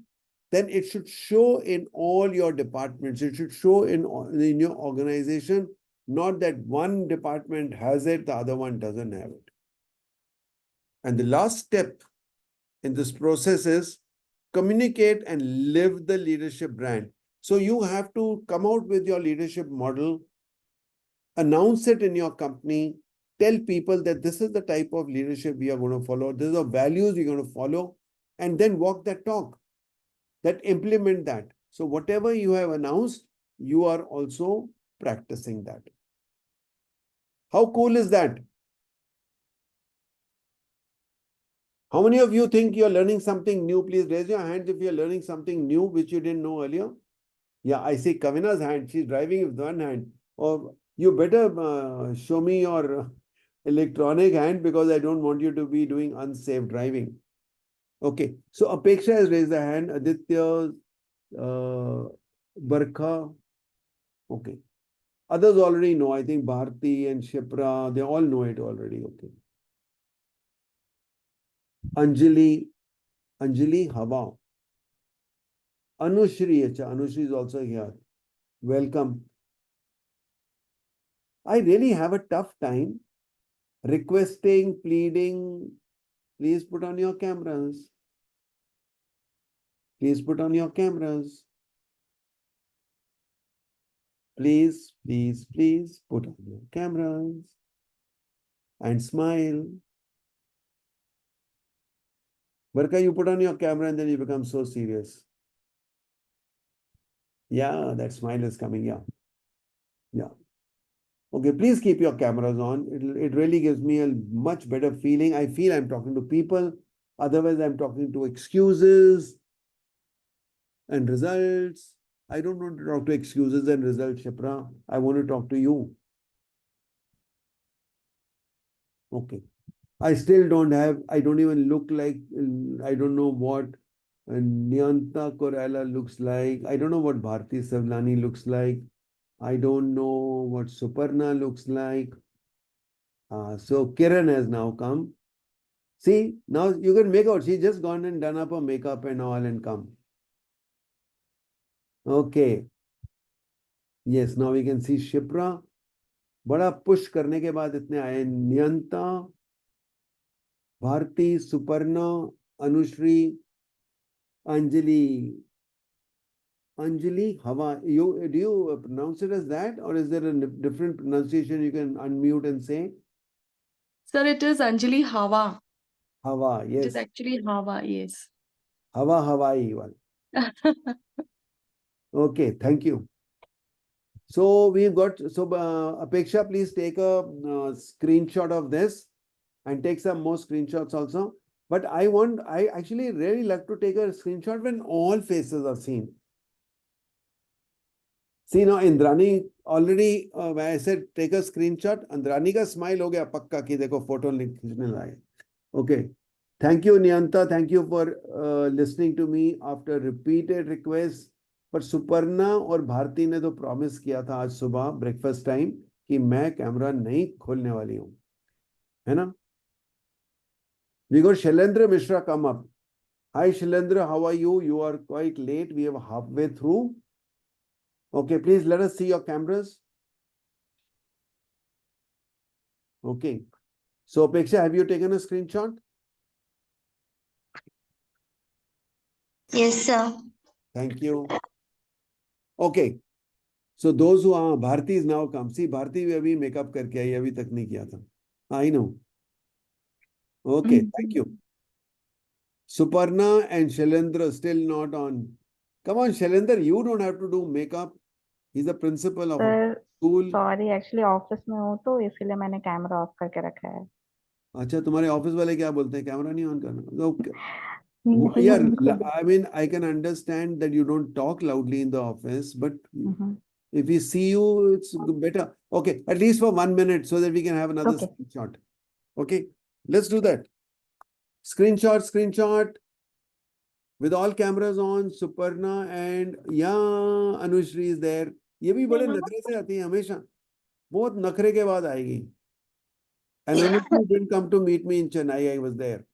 then it should show in all your departments. It should show in your organization, not that one department has it, the other one doesn't have it. And the last step in this process is communicate and live the leadership brand. So you have to come out with your leadership model, announce it in your company, tell people that this is the type of leadership we are going to follow, these are values we're going to follow, and then walk that talk, that implement that. So whatever you have announced, you are also practicing that. How cool is that? How many of you think you're learning something new? Please raise your hands if you're learning something new which you didn't know earlier. Yeah, I see Kavina's hand. She's driving with one hand. Or you better show me your electronic hand because I don't want you to be doing unsafe driving. Okay, so Apeksha has raised the hand. Aditya, Barkha. Okay. Others already know. I think Bharti and Shipra, they all know it already. Okay. Anjali, Hava. Anushri, Anushri is also here. Welcome. I really have a tough time requesting, pleading. Please put on your cameras. Please put on your cameras. Please, please, please put on your cameras and smile. Barka, you put on your camera and then you become so serious. Yeah, that smile is coming. Yeah. Yeah. Okay, please keep your cameras on. It really gives me a much better feeling. I feel I'm talking to people. Otherwise, I'm talking to excuses and results. I don't want to talk to excuses and results, Shipra. I want to talk to you. Okay. I still don't have, I don't even look like, I don't know what Nyanta Corella looks like. I don't know what Bharti Savlani looks like. I don't know what Suparna looks like. So Kiran has now come. See, now you can make out. She's just gone and done up her makeup and all and come. Okay. Yes, now we can see Shipra. बड़ा push करने के बाद इतने आए नियंता Bharti Suparna Anushree Anjali Hava. Do you pronounce it as that, or is there a different pronunciation you can unmute and say? Sir, it is Anjali Hava. Hava, It is yes. actually Hava, yes. Hava, Hawaii one. Okay, thank you. So we've got, so Apeksha, please take a screenshot of this and take some more screenshots also. But I actually really like to take a screenshot when all faces are seen. See now, Indrani already, when I said take a screenshot, Indrani ka smile ho gaya pakka ki dekho photo khishne laye. Okay. Thank you, Nyanta. Thank you for listening to me after repeated requests. पर सुपर्णा और भारती ने तो promise किया था आज सुबह breakfast time कि मैं कैमरा नहीं खोलने वाली हूं, है ना? We got Shailendra Mishra come up. Hi Shailendra, how are you? You are quite late. We are halfway through. Okay, please let us see your cameras. Okay. So Apeksha, have you taken a screenshot? Yes, sir. Thank you. Okay. So those who are Bharti is now come. See, Bharti भी अभी makeup करके आई, अभी तक नहीं किया था. I know. Okay, thank you. Suparna and Shailendra still not on. Come on, Shailendra, you don't have to do makeup. He's the principal of a school. Sorry actually office में हूँ तो इसीलिए मैंने कैमरा ऑफ करके रखा है. अच्छा, तुम्हारे ऑफिस वाले क्या बोलते हैं, कैमरा नहीं ऑन करना? Okay. Yeah, I mean, I can understand that you don't talk loudly in the office, but if we see you, it's better. Okay, at least for 1 minute so that we can have another screenshot. Okay, let's do that. Screenshot with all cameras on. Suparna and yeah, Anushri is there. ये भी बड़े नखरे से आती है हमेशा, बहुत नखरे के बाद आएगी. And Anushri didn't come to meet me in Chennai. I was there.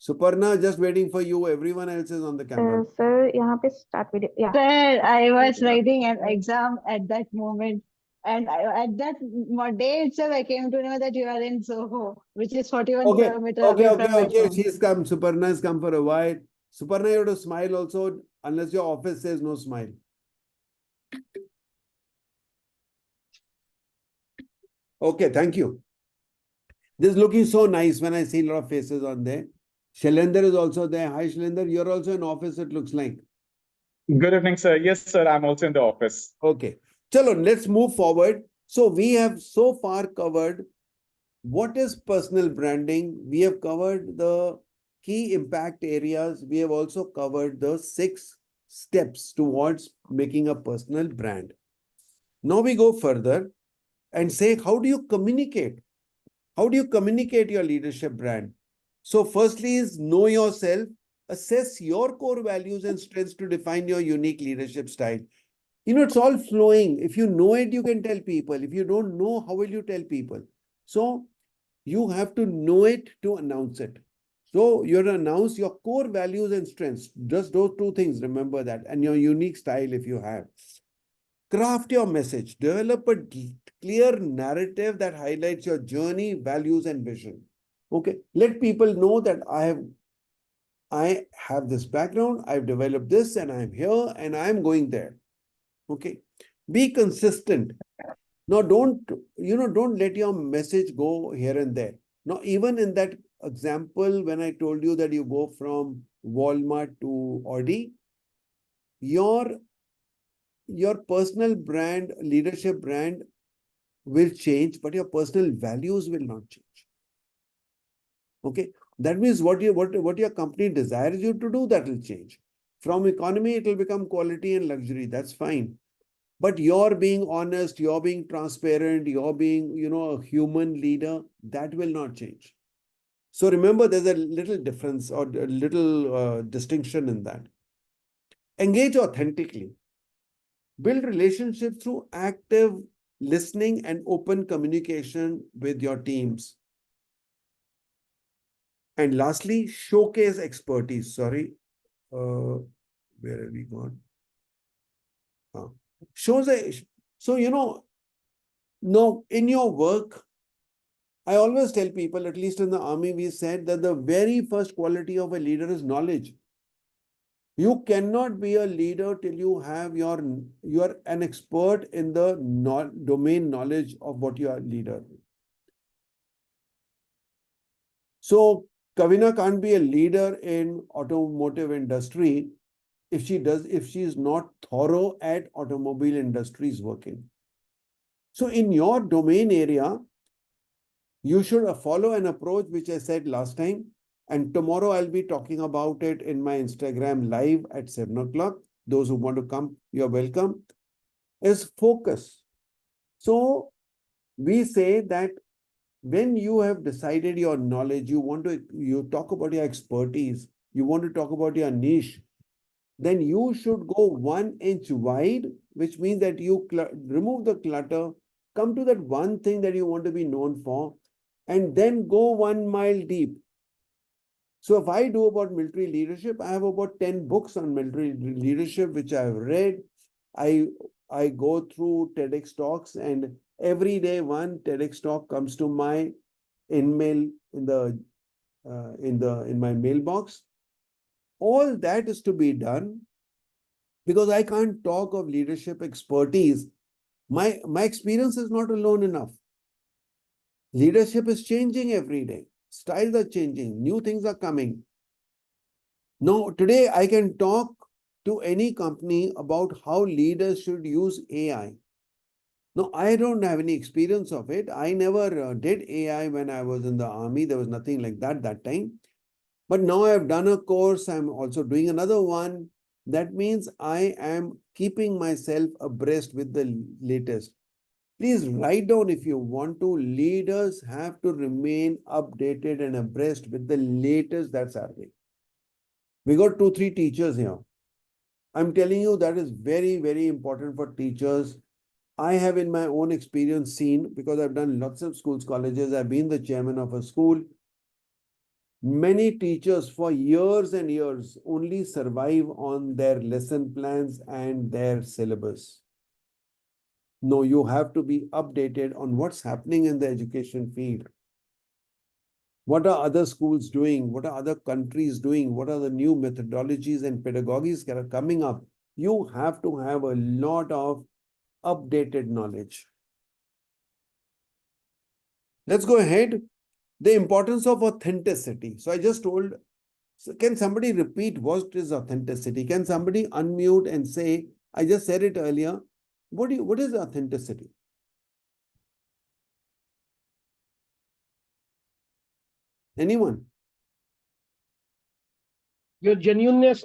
Suparna, just waiting for you. Everyone else is on the camera. Sir यहाँ पे start video. Yeah. Sir, I was writing an exam at that moment. And at that day itself, I came to know that you are in Soho, which is 41 kilometers away from my home. She's come. Suparna has come for a while. Suparna, you have to smile also, unless your office says no smile. Okay, thank you. This is looking so nice when I see a lot of faces on there. Shailendra is also there. Hi, Shailendra. You're also in office, it looks like. Good evening, sir. Yes, sir. I'm also in the office. Okay. Chalo, let's move forward. So we have so far covered what is personal branding. We have covered the key impact areas. We have also covered the 6 steps towards making a personal brand. Now we go further. and say, how do you communicate? How do you communicate your leadership brand? So firstly is know yourself, assess your core values and strengths to define your unique leadership style. It's all flowing. If you know it, you can tell people. If you don't know, how will you tell people? So you have to know it to announce it. So you announce your core values and strengths. Just those two things, remember that. And your unique style if you have. Craft your message. Develop a clear narrative that highlights your journey, values, and vision. Okay. Let people know that I have this background, I've developed this, and I'm here and I'm going there. Okay. Be consistent. Now, don't let your message go here and there. Now, even in that example, when I told you that you go from Walmart to Audi, your personal brand, leadership brand will change, but your personal values will not change. Okay. That means what your company desires you to do, that will change. From economy, it will become quality and luxury. That's fine. But you're being honest, you're being transparent, you're being, a human leader, that will not change. So remember, there's a little difference or a little distinction in that. Engage authentically. Build relationships through active listening and open communication with your teams. And lastly, showcase expertise. Sorry, where have we gone? So, no, in your work, I always tell people, at least in the army, we said that the very first quality of a leader is knowledge. You cannot be a leader till you have you're an expert in the domain knowledge of what you are leader. So Kavina can't be a leader in automotive industry if she is not thorough at automobile industries working. So in your domain area, you should follow an approach which I said last time. And tomorrow I'll be talking about it in my Instagram live at 7 o'clock. Those who want to come, you're welcome. Is focus. So we say that when you have decided your knowledge, you talk about your expertise, you want to talk about your niche, then you should go 1 inch wide, which means that you remove the clutter, come to that one thing that you want to be known for, and then go 1 mile deep. So if I do about military leadership, I have about 10 books on military leadership, which I've read. I go through TEDx talks, and every day one TEDx talk comes to my in-mail in my mailbox. All that is to be done because I can't talk of leadership expertise. My experience is not alone enough. Leadership is changing every day. Styles are changing. New things are coming. Now, today I can talk to any company about how leaders should use AI. Now, I don't have any experience of it. I never did AI when I was in the army. There was nothing like that time. But now I've done a course. I'm also doing another one. That means I am keeping myself abreast with the latest. Please write down if you want to. Leaders have to remain updated and abreast with the latest that's happening. We got 2-3 teachers here. I'm telling you that is very, very important for teachers. I have in my own experience seen, because I've done lots of schools, colleges, I've been the chairman of a school. Many teachers for years and years only survive on their lesson plans and their syllabus. No, you have to be updated on what's happening in the education field. What are other schools doing? What are other countries doing? What are the new methodologies and pedagogies that are coming up? You have to have a lot of updated knowledge. Let's go ahead. The importance of authenticity. So I just told, can somebody repeat what is authenticity? Can somebody unmute and say, I just said it earlier. What is authenticity? Anyone? Your genuineness.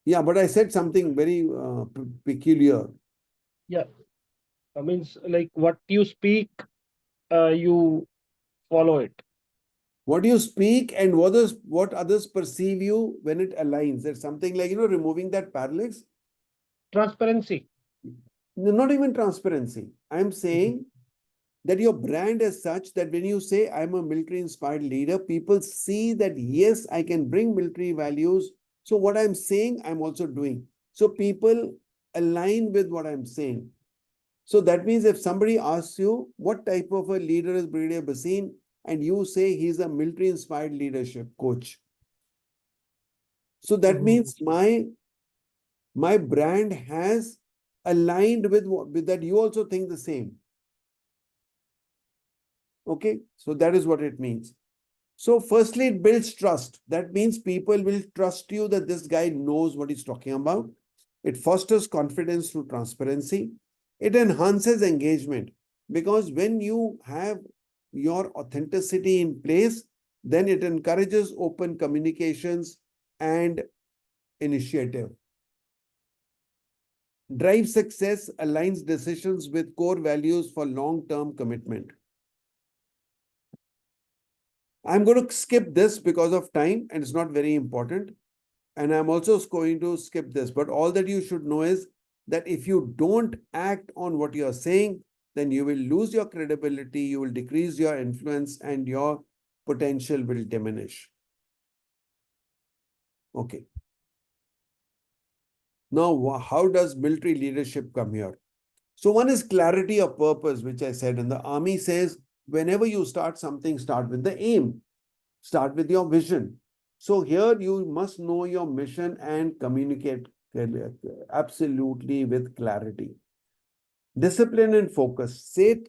Yeah, but I said something very peculiar. Yeah. Means like what you speak, you follow it. What you speak and what others perceive you when it aligns. There's something like, removing that parallax. Transparency. No, not even transparency. I'm saying that your brand is such that when you say I'm a military inspired leader, people see that yes, I can bring military values. So what I'm saying, I'm also doing. So people align with what I'm saying. So that means if somebody asks you what type of a leader is Brigadier Bhasin, and you say he's a military inspired leadership coach. So that means my brand has aligned with that. You also think the same. Okay, so that is what it means. So firstly, it builds trust. That means people will trust you that this guy knows what he's talking about. It fosters confidence through transparency. It enhances engagement because when you have your authenticity in place, then it encourages open communications and initiative. Drive success, aligns decisions with core values for long-term commitment. I'm going to skip this because of time and it's not very important. And I'm also going to skip this. But all that you should know is that if you don't act on what you're saying, then you will lose your credibility, you will decrease your influence, and your potential will diminish. Okay. Now, how does military leadership come here? So one is clarity of purpose, which I said, and the army says, whenever you start something, start with the aim, start with your vision. So here you must know your mission and communicate absolutely with clarity. Discipline and focus. Stay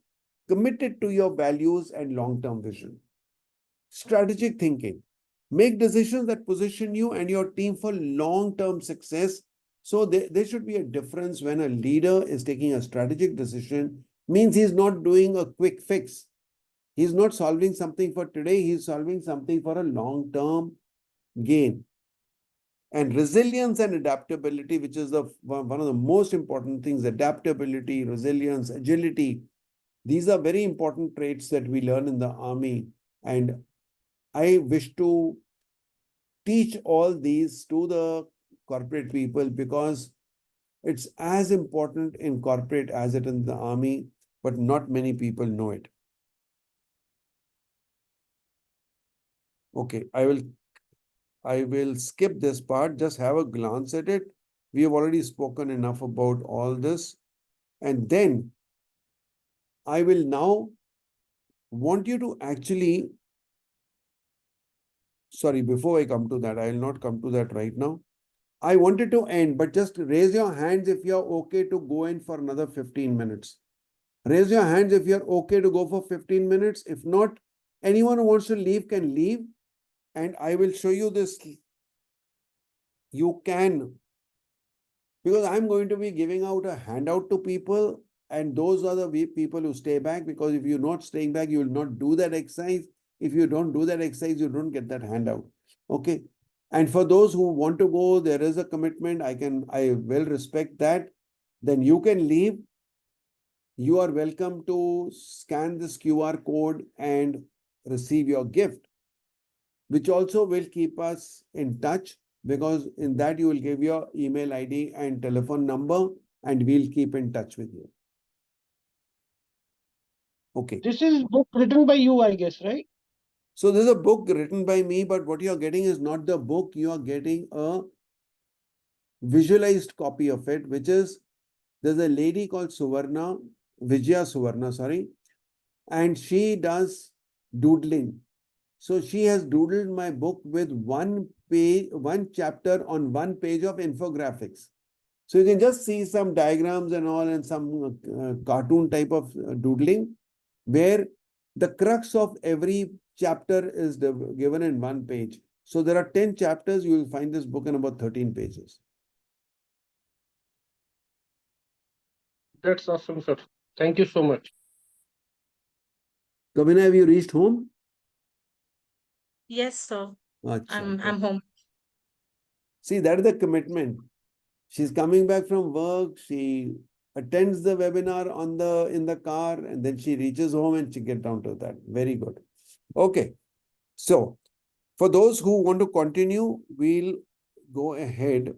committed to your values and long-term vision. Strategic thinking. Make decisions that position you and your team for long-term success. So there should be a difference when a leader is taking a strategic decision, means he's not doing a quick fix. He's not solving something for today, he's solving something for a long-term gain. And resilience and adaptability, which is one of the most important things, adaptability, resilience, agility. These are very important traits that we learn in the army. And I wish to teach all these to the corporate people because it's as important in corporate as it in the army, but not many people know it. Okay, I will skip this part, just have a glance at it. We have already spoken enough about all this. And then I will now want you to actually, sorry, before I come to that, I will not come to that right now. I wanted to end, but just raise your hands if you're okay to go in for another 15 minutes. Raise your hands if you're okay to go for 15 minutes. If not, anyone who wants to leave can leave. And I will show you this. You can, because I'm going to be giving out a handout to people. And those are the people who stay back, because if you're not staying back, you will not do that exercise. If you don't do that exercise, you don't get that handout. Okay. And for those who want to go, there is a commitment. I will respect that. Then you can leave. You are welcome to scan this QR code and receive your gift, which also will keep us in touch, because in that you will give your email ID and telephone number and we'll keep in touch with you. Okay. This is book written by you, I guess, right? So there's a book written by me, but what you're getting is not the book. You are getting a visualized copy of it, which is, there's a lady called Vijaya Suvarna, sorry, and she does doodling. So she has doodled my book with one chapter on one page of infographics. So you can just see some diagrams and all and some cartoon type of doodling, where the crux of every chapter is given in one page. So there are 10 chapters. You will find this book in about 13 pages. That's awesome, sir. Thank you so much. Kavina, have you reached home? Yes, sir. Achha, I'm home. See, that is the commitment. She's coming back from work. attends the webinar in the car, and then she reaches home and she gets down to that. Very good. Okay. So for those who want to continue, we'll go ahead.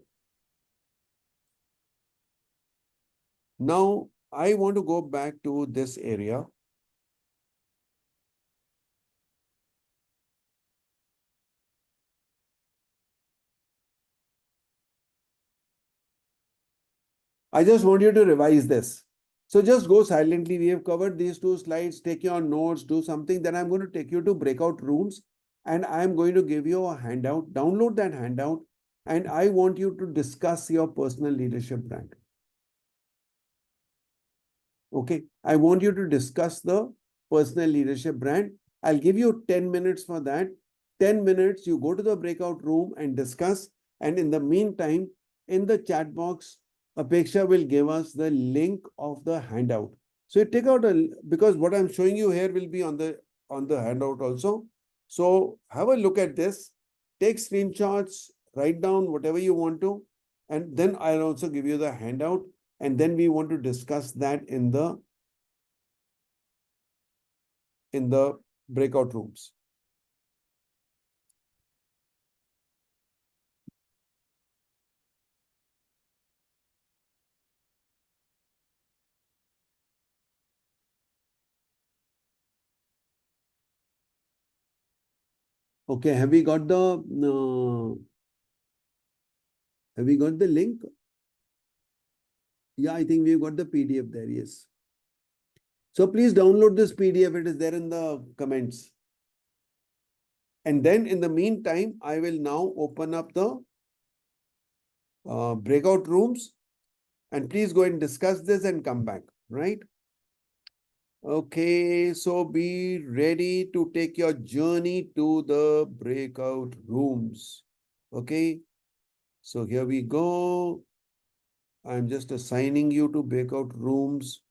Now, I want to go back to this area. I just want you to revise this. So just go silently. We have covered these 2 slides. Take your notes, do something. Then I'm going to take you to breakout rooms and I'm going to give you a handout. Download that handout and I want you to discuss your personal leadership brand. Okay. I want you to discuss the personal leadership brand. I'll give you 10 minutes for that. 10 minutes, you go to the breakout room and discuss. And in the meantime, in the chat box, Apeksha will give us the link of the handout. So you take out because what I'm showing you here will be on the handout also. So have a look at this, take screenshots, write down whatever you want to, and then I'll also give you the handout. And then we want to discuss that in the breakout rooms. Okay, have we got the link? Yeah, I think we've got the PDF there, yes. So please download this PDF, it is there in the comments. And then in the meantime, I will now open up the breakout rooms and please go and discuss this and come back, right? Okay, so be ready to take your journey to the breakout rooms. Okay, so here we go. I'm just assigning you to breakout rooms.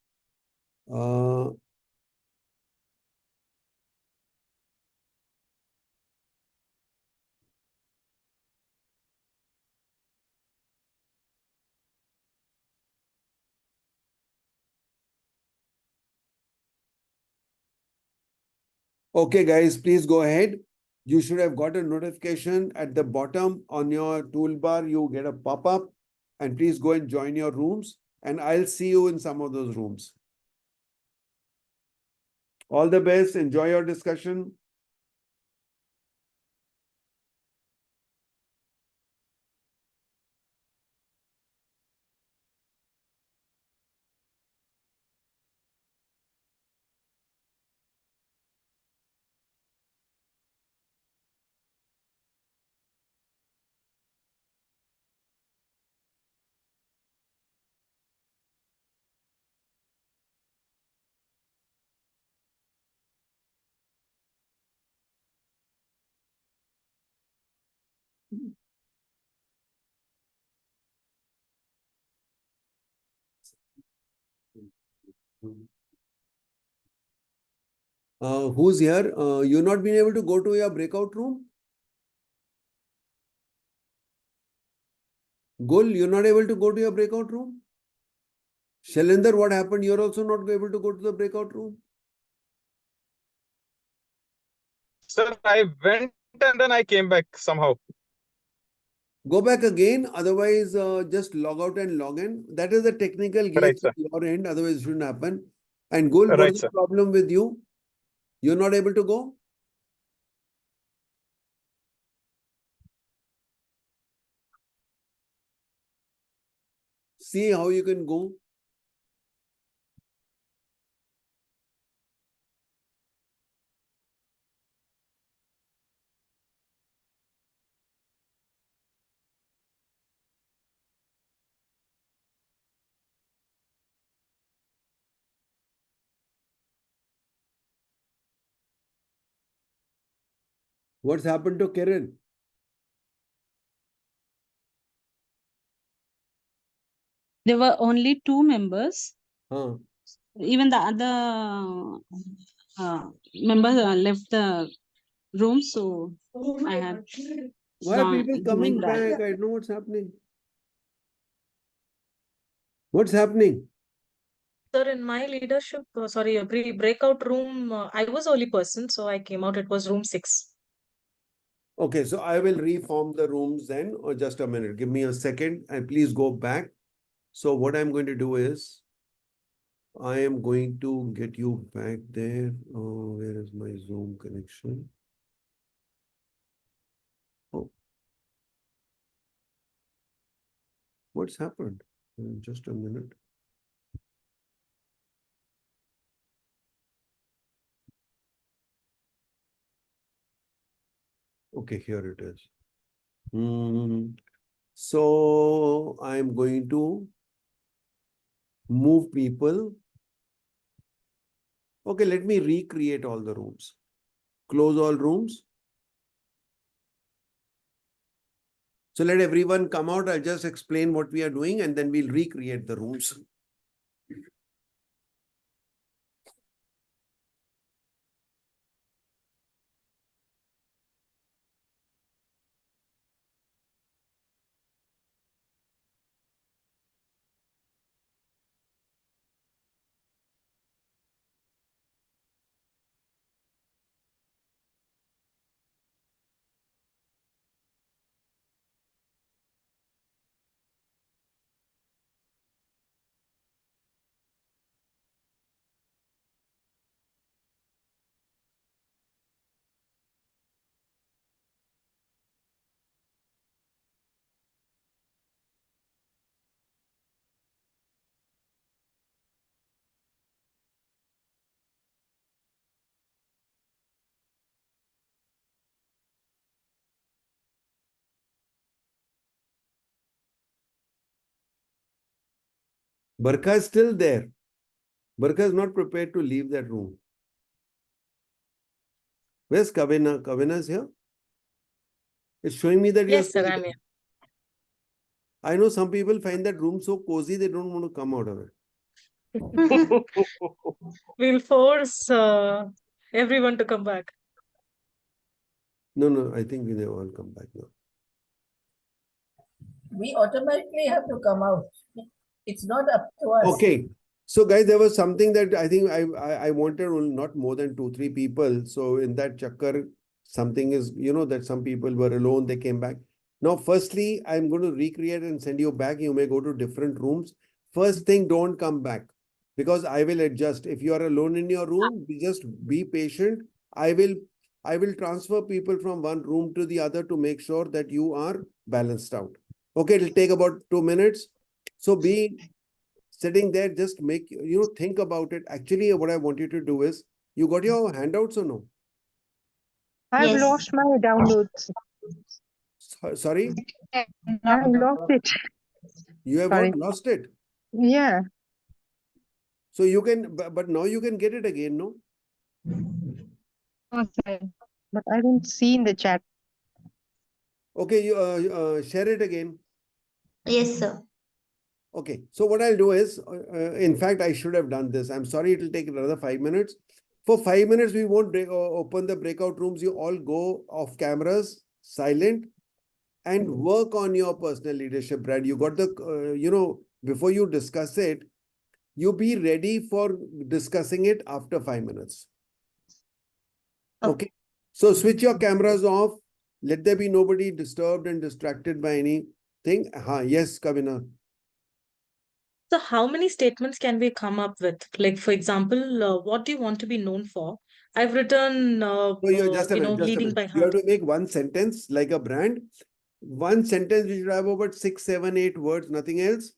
Okay, guys, please go ahead. You should have got a notification at the bottom on your toolbar. You get a pop-up and please go and join your rooms and I'll see you in some of those rooms. All the best. Enjoy your discussion. Who's here? You're not been able to go to your breakout room? Gul, you're not able to go to your breakout room? Shailendra, what happened? You're also not able to go to the breakout room? Sir, I went and then I came back somehow. Go back again, otherwise just log out and log in. That is a technical glitch Right, sir. at your end, otherwise it shouldn't happen. And Gul, Right, what is the sir. problem with you? You're not able to go? See how you can go. What's happened to Kiran? There were only 2 members. Huh. Even the other members left the room, so I had Why are people coming joined that. back? I don't know what's happening. What's happening? Sir, in my leadership, a breakout room, I was only person, so I came out. It was room 6. Okay, so I will reform the rooms then, or just a minute. Give me a second and please go back. So what I'm going to do is, I am going to get you back there. Oh, where is my Zoom connection? Oh, what's happened? Just a minute. Okay, here it is. So I'm going to move people. Okay, let me recreate all the rooms. Close all rooms. So let everyone come out. I'll just explain what we are doing and then we'll recreate the rooms. Barkha is still there. Barkha is not prepared to leave that room. Where's Kavina? Kavina is here. It's showing me that you're Yes, sir, still I'm there. here. I know some people find that room so cozy, they don't want to come out of it. We'll force everyone to come back. No, I think they all come back now. We automatically have to come out. It's not up to us. Okay. So guys, there was something that I think I wanted not more than 2-3 people. So in that chakkar, something is, that some people were alone, they came back. Now, firstly, I'm going to recreate and send you back. You may go to different rooms. First thing, don't come back because I will adjust. If you are alone in your room, just be patient. I will transfer people from one room to the other to make sure that you are balanced out. Okay, it'll take about 2 minutes. So be sitting there, just make, think about it. Actually, what I want you to do is, you got your handouts or no? I've lost my downloads. Sorry? I've lost it. You have Sorry. what? Lost it? Yeah. So you can, but now you can get it again, no? Oh, sorry. But I didn't see in the chat. Okay, you share it again. Yes, sir. Okay, so what I'll do is, in fact, I should have done this. I'm sorry, it'll take another 5 minutes. For 5 minutes, we won't open the breakout rooms. You all go off cameras, silent, and work on your personal leadership, Brad. You got the, before you discuss it, you be ready for discussing it after 5 minutes. Okay. So switch your cameras off. Let there be nobody disturbed and distracted by anything. Yes, Kavina. So, how many statements can we come up with? Like, for example, what do you want to be known for? I've written, So you just a minute, leading by You have heart. to make one sentence like a brand. One sentence which should have about 6, 7, 8 words, nothing else.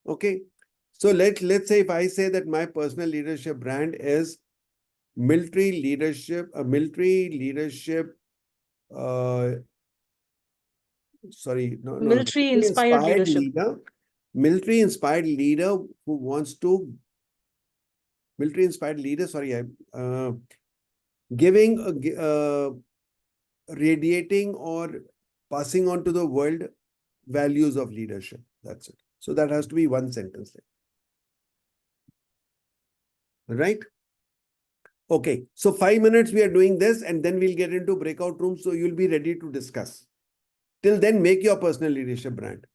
Okay. So let's say if I say that my personal leadership brand is military leadership, Military inspired leadership. Military inspired leader who wants to, military inspired leader, giving, radiating or passing on to the world values of leadership. That's it. So that has to be one sentence. Right? Okay. So 5 minutes we are doing this and then we'll get into breakout rooms. So you'll be ready to discuss. Till then, make your personal leadership brand.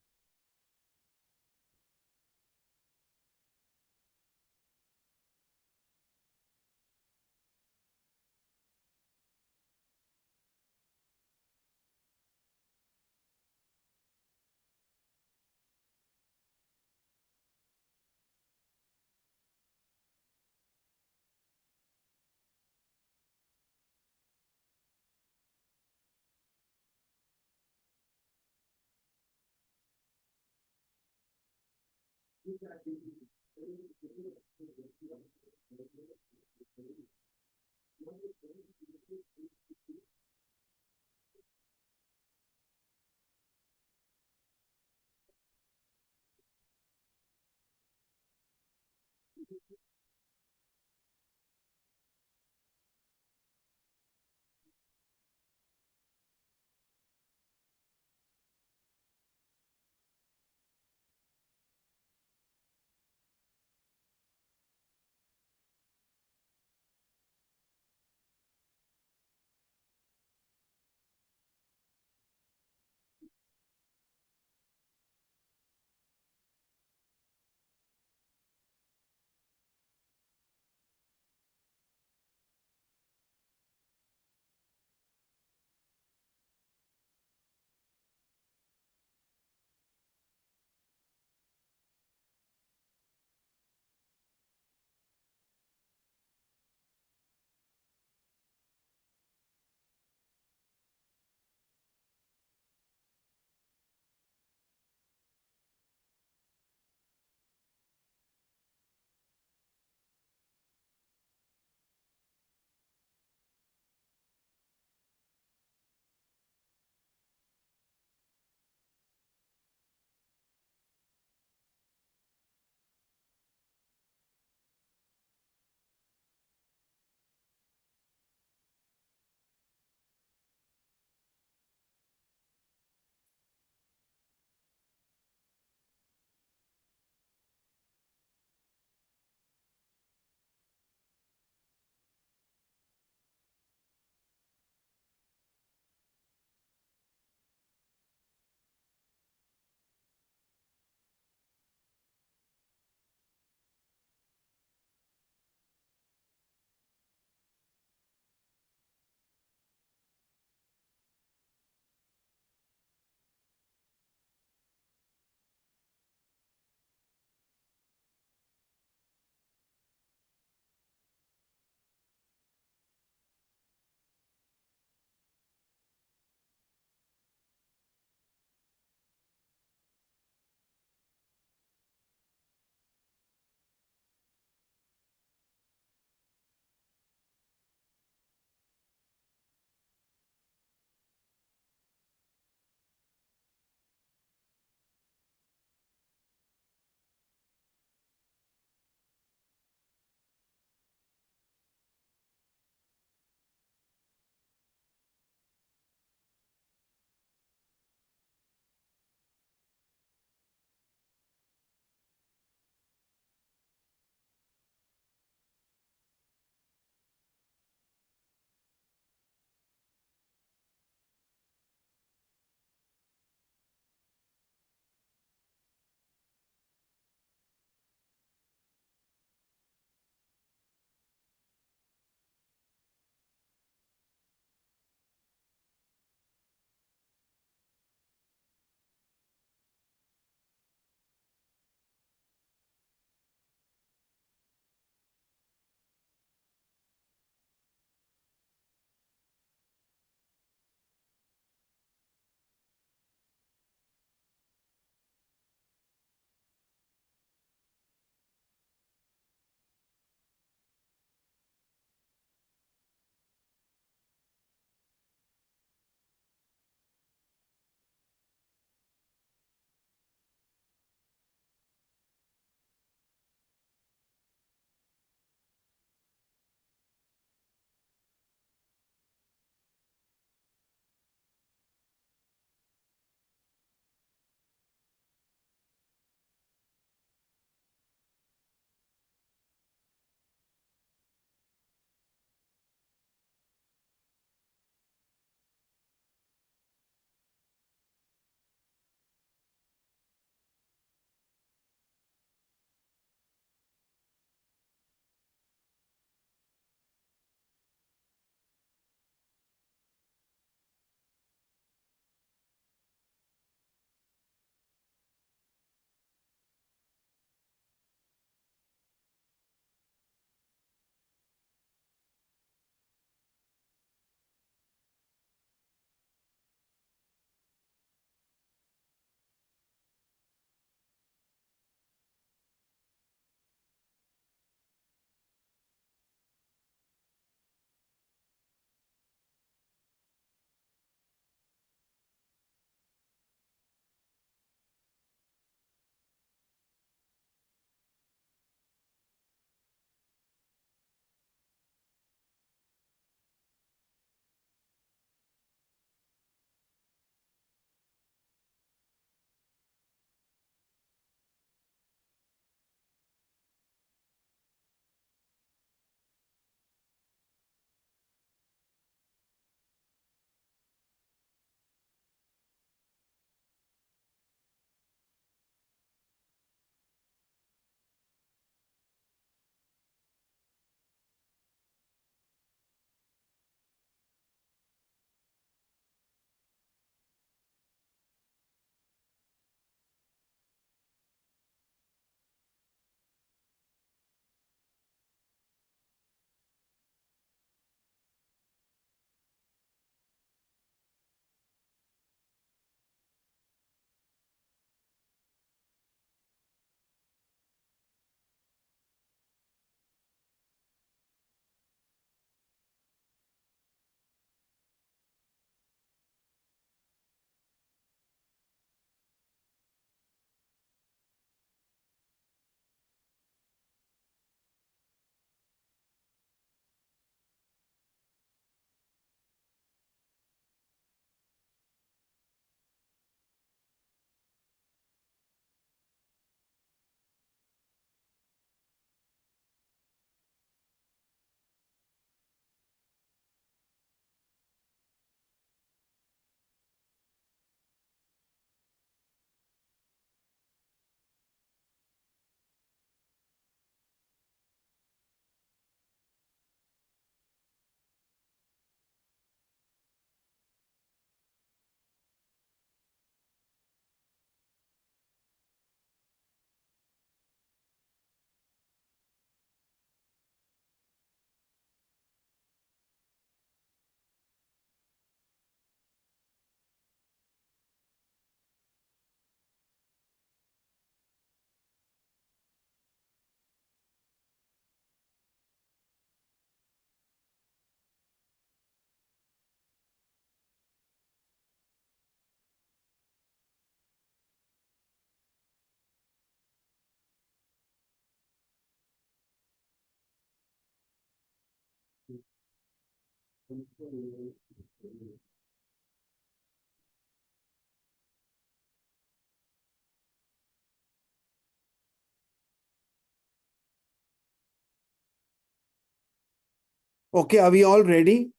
Okay, are we all ready?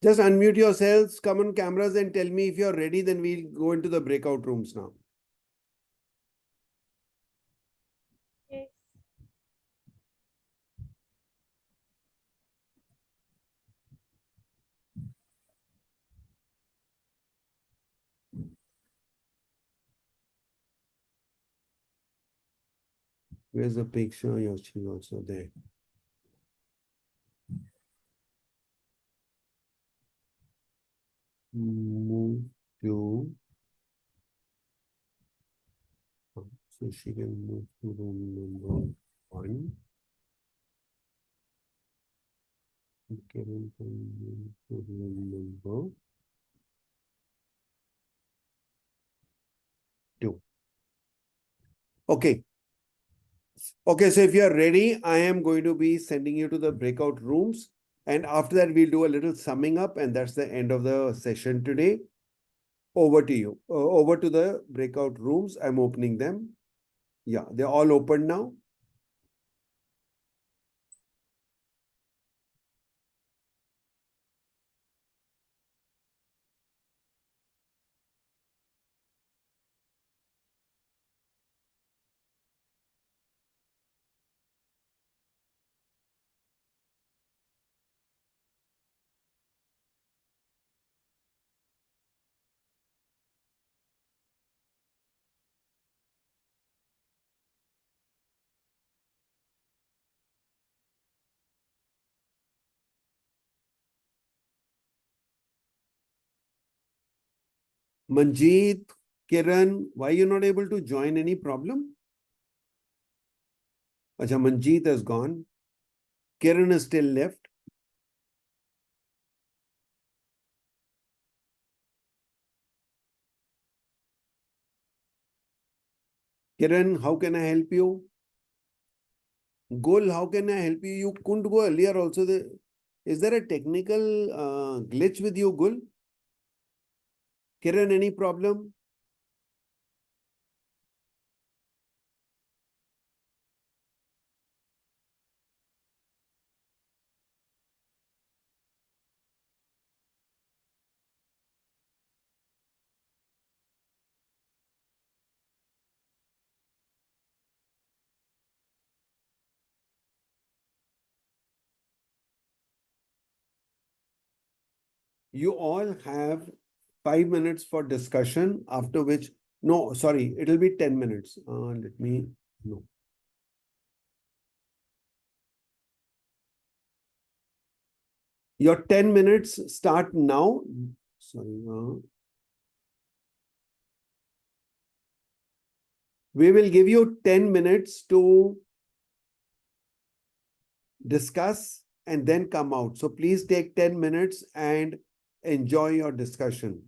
Just unmute yourselves, come on cameras and tell me if you're ready, then we'll go into the breakout rooms now. Where's the picture? Yes, she's also there. Move to. So she can move to room number 1. Karen can move to room number 2. Okay. Okay, so if you're ready, I am going to be sending you to the breakout rooms. And after that, we'll do a little summing up, and that's the end of the session today. Over to you. Over to the breakout rooms. I'm opening them. Yeah, they're all open now. Manjeet, Kiran, why are you not able to join? Any problem? Acha, Manjeet has gone. Kiran is still left. Kiran, how can I help you? Gul, how can I help you? You couldn't go earlier also. Is there a technical glitch with you, Gul? Kiran, any problem? You all have 5 minutes for discussion, after which, no, sorry, it'll be 10 minutes. No. Your 10 minutes start now. Sorry. We will give you 10 minutes to discuss and then come out. So please take 10 minutes and enjoy your discussion.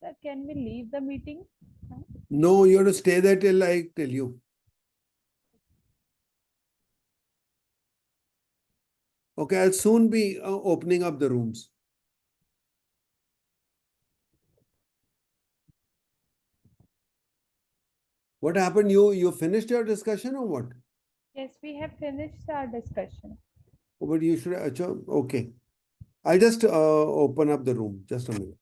Sir, can we leave the meeting? No, you have to stay there till I tell you. Okay, I'll soon be opening up the rooms. What happened? You finished your discussion or what? Yes, we have finished our discussion. But you should. Okay. I'll just open up the room. Just a minute.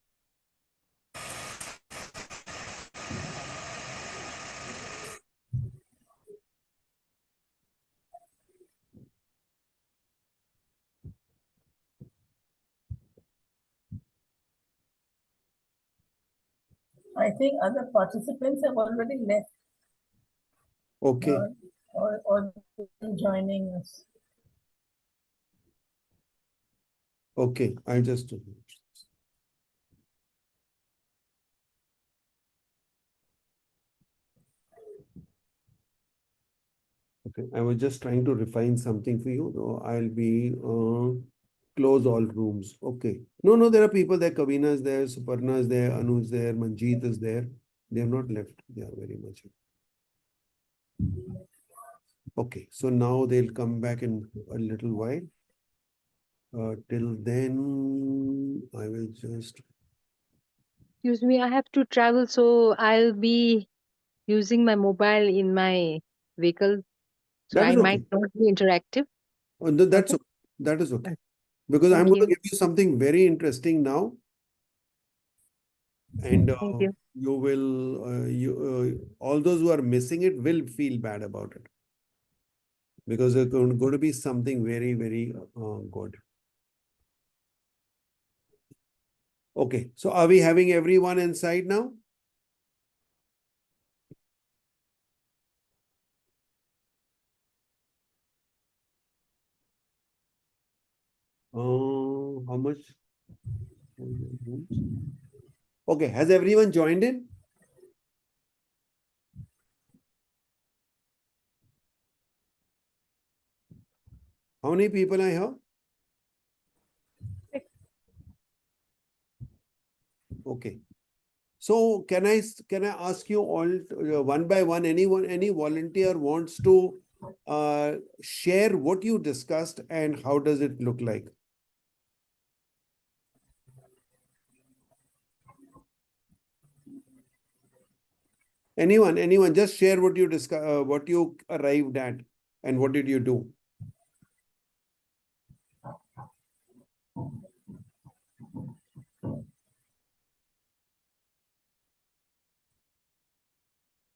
I think other participants have already left. Okay. Or joining us. Okay. I just. Okay. I was just trying to refine something for you. So I'll be close all rooms. Okay. No, there are people there. Kavina is there, Suparna is there, Anu is there, Manjeet is there. They have not left. They are very much. Okay. So now they'll come back in a little while. Till then, I will just. Excuse me, I have to travel, so I'll be using my mobile in my vehicle. So That I is might okay. not be interactive. That's okay. That is okay. Because I'm Thank going to you. give you something very interesting now. And Thank you. you will, all those who are missing it will feel bad about it. Because it's going to be something very, very good. Okay. So are we having everyone inside now? How much? Okay. Has everyone joined in? How many people are here? Okay. So can I ask you all one by one, any volunteer wants to share what you discussed and how does it look like? Anyone, just share what you discuss, what you arrived at and what did you do?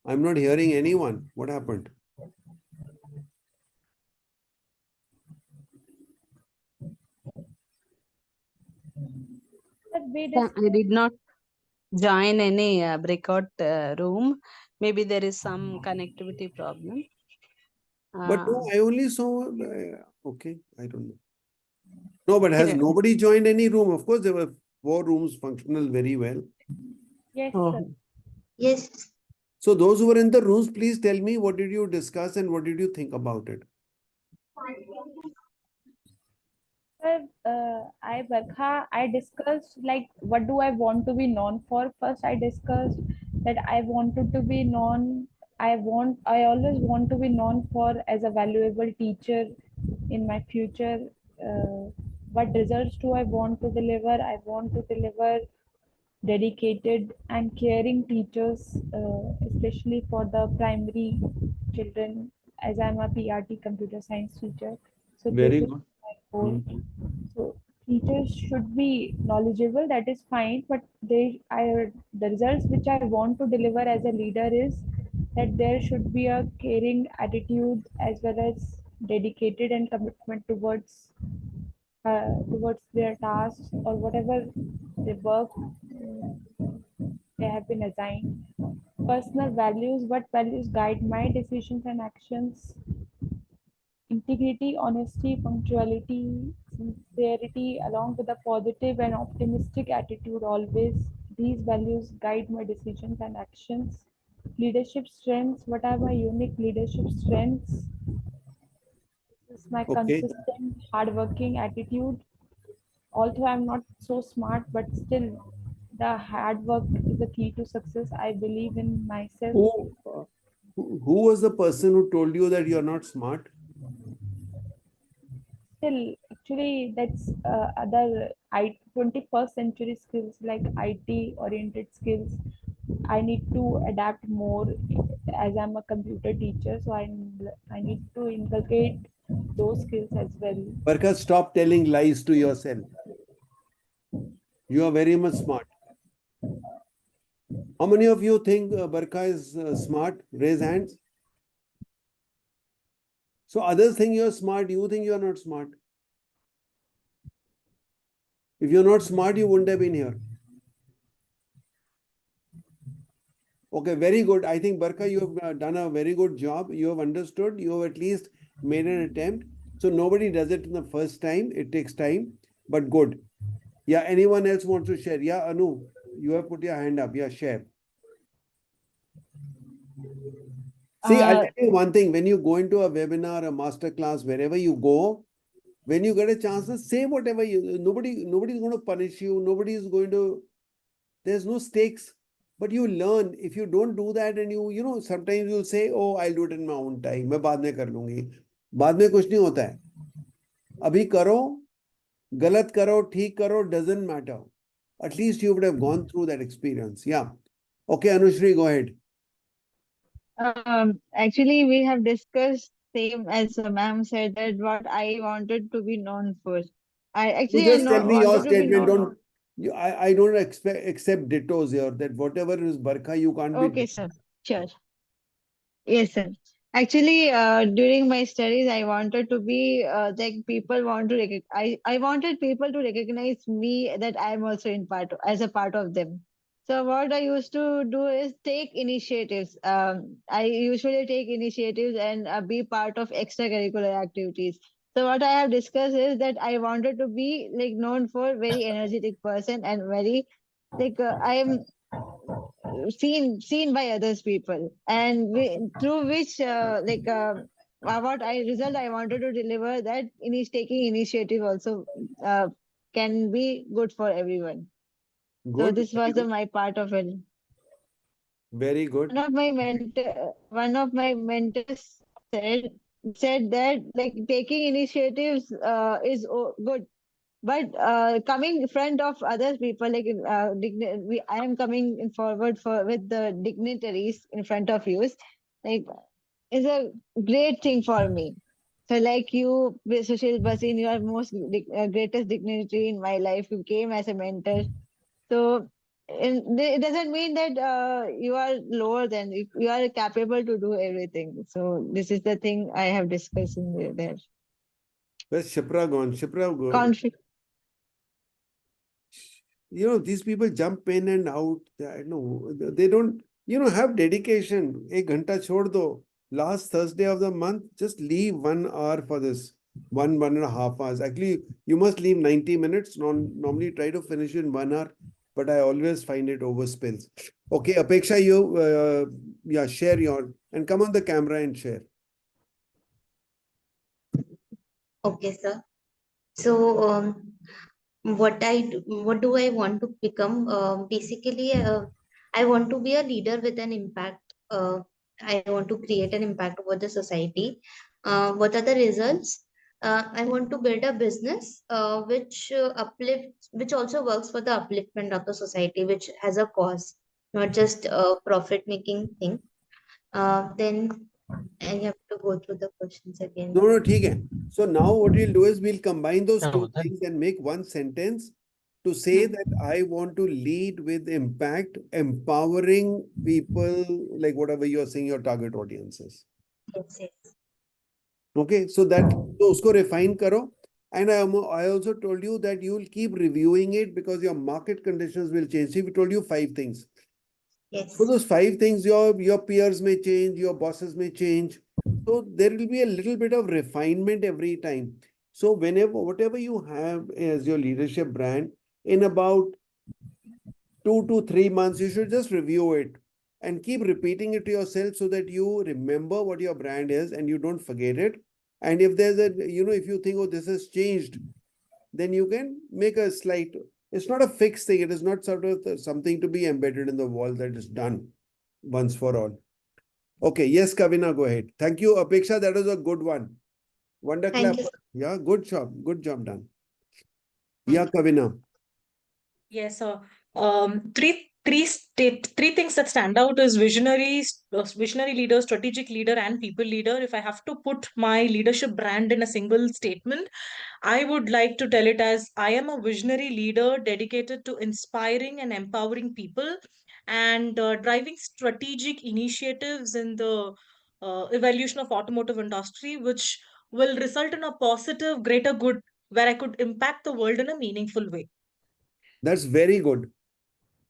I'm not hearing anyone. What happened? I did not join any breakout room. Maybe there is some connectivity problem. But no, I only saw, okay, I don't know. No, but has Okay. nobody joined any room? Of course, there were 4 rooms functional very well. Yes, sir. Yes. So those who were in the rooms, please tell me what did you discuss and what did you think about it? Sir, I discussed like what do I want to be known for. First, I discussed that I wanted to be known. I always want to be known for as a valuable teacher in my future. What results do I want to deliver? I want to deliver dedicated and caring teachers, especially for the primary children, as I'm a PRT computer science teacher. So this Very is good. my goal. So teachers should be knowledgeable, that is fine, but the results which I want to deliver as a leader is that there should be a caring attitude as well as dedicated and commitment towards their tasks or whatever they work they have been assigned. Personal values, what values guide my decisions and actions? Integrity, honesty, punctuality, sincerity, along with a positive and optimistic attitude always. These values guide my decisions and actions. Leadership strengths, what are my unique leadership strengths? This is my Okay. consistent, hardworking attitude. Although I'm not so smart, but still the hard work is the key to success. I believe in myself. Who was the person who told you that you're not smart? Still, actually, that's other 21st century skills like IT oriented skills. I need to adapt more as I'm a computer teacher, so I need to inculcate those skills as well. Barkha, stop telling lies to yourself. You are very much smart. How many of you think Barkha is smart? Raise hands. So others think you're smart, you think you're not smart. If you're not smart, you wouldn't have been here. Okay, very good. I think Barkha, you have done a very good job. You have understood. You have at least made an attempt. So nobody does it in the first time. It takes time, but good. Yeah, anyone else wants to share? Yeah, Anu, you have put your hand up. Yeah, share. See, I'll tell you one thing. When you go into a webinar, a master class, wherever you go, when you get a chance to say whatever nobody's going to punish you. Nobody is going to, there's no stakes. But you learn. If you don't do that and sometimes you'll say, oh, I'll do it in my own time. मैं बाद में कर लूंगी. बाद में कुछ नहीं होता है. अभी करो, गलत करो, ठीक करो, doesn't matter. At least you would have gone through that experience. Yeah. Okay, Anushri, go ahead. Actually, we have discussed same as the ma'am said that what I wanted to be known for. I Just tell me your wanted to be statement. known. I don't accept dittos here. That whatever is Barkha, you can't be. Okay, sir. Sure. Yes, sir. Actually, during my studies, I wanted to be like people want to I wanted people to recognize me that I am also in part as a part of them. So what I used to do is take initiatives. I usually take initiatives and be part of extracurricular activities. So what I have discussed is that I wanted to be like known for very energetic person and very like I am seen by others people and through which what I wanted to deliver that taking initiative also can be good for everyone. So Good. this was my part of it. Very good. One of my mentors said that like taking initiatives is good, but coming in front of other people, like I am coming in forward for with the dignitaries in front of you, like is a great thing for me. So like you, Sushil, Bhasin, you are greatest dignitary in my life. You came as a mentor. So it doesn't mean that you are lower than you are capable to do everything. So this is the thing I have discussed in there. Where's Shipra gone? Shipra gone. Conflict. These people jump in and out. They don't, have dedication. Ek ghanta chhod do. Last Thursday of the month, just leave 1 hour for this. 1.5 hours. Actually, you must leave 90 minutes. Normally try to finish in 1 hour, but I always find it overspills. Okay, Apeksha, you, share your, and come on the camera and share. Okay, sir. So, what do I want to become? Basically, I want to be a leader with an impact. I want to create an impact over the society. What are the results? I want to build a business which which also works for the upliftment of the society, which has a cause, not just a profit-making thing. Then I have to go through the questions again. No, theek hai. So now what we'll do is we'll combine those two things and make one sentence to say that I want to lead with impact, empowering people, like whatever you're saying, your target audiences. Yes. Okay, so usko refine karo. And I also told you that you will keep reviewing it because your market conditions will change. See, we told you 5 things. Yes. So those 5 things, your peers may change, your bosses may change. So there will be a little bit of refinement every time. So whatever you have as your leadership brand, in about 2 to 3 months, you should just review it and keep repeating it to yourself so that you remember what your brand is and you don't forget it. And if there's if you think, oh, this has changed, then you can make a slight It's not a fixed thing. It is not sort of something to be embedded in the wall that is done once for all. Okay, yes, Kavina, go ahead. Thank you, Apeksha. That was a good one. Wonder clap. Thank you. Yeah, good job. Good job done. Yeah, Kavina. Yes, sir. Three things that stand out is visionary leader, strategic leader, and people leader. If I have to put my leadership brand in a single statement, I would like to tell it as I am a visionary leader dedicated to inspiring and empowering people and driving strategic initiatives in the evolution of automotive industry, which will result in a positive, greater good where I could impact the world in a meaningful way. That's very good.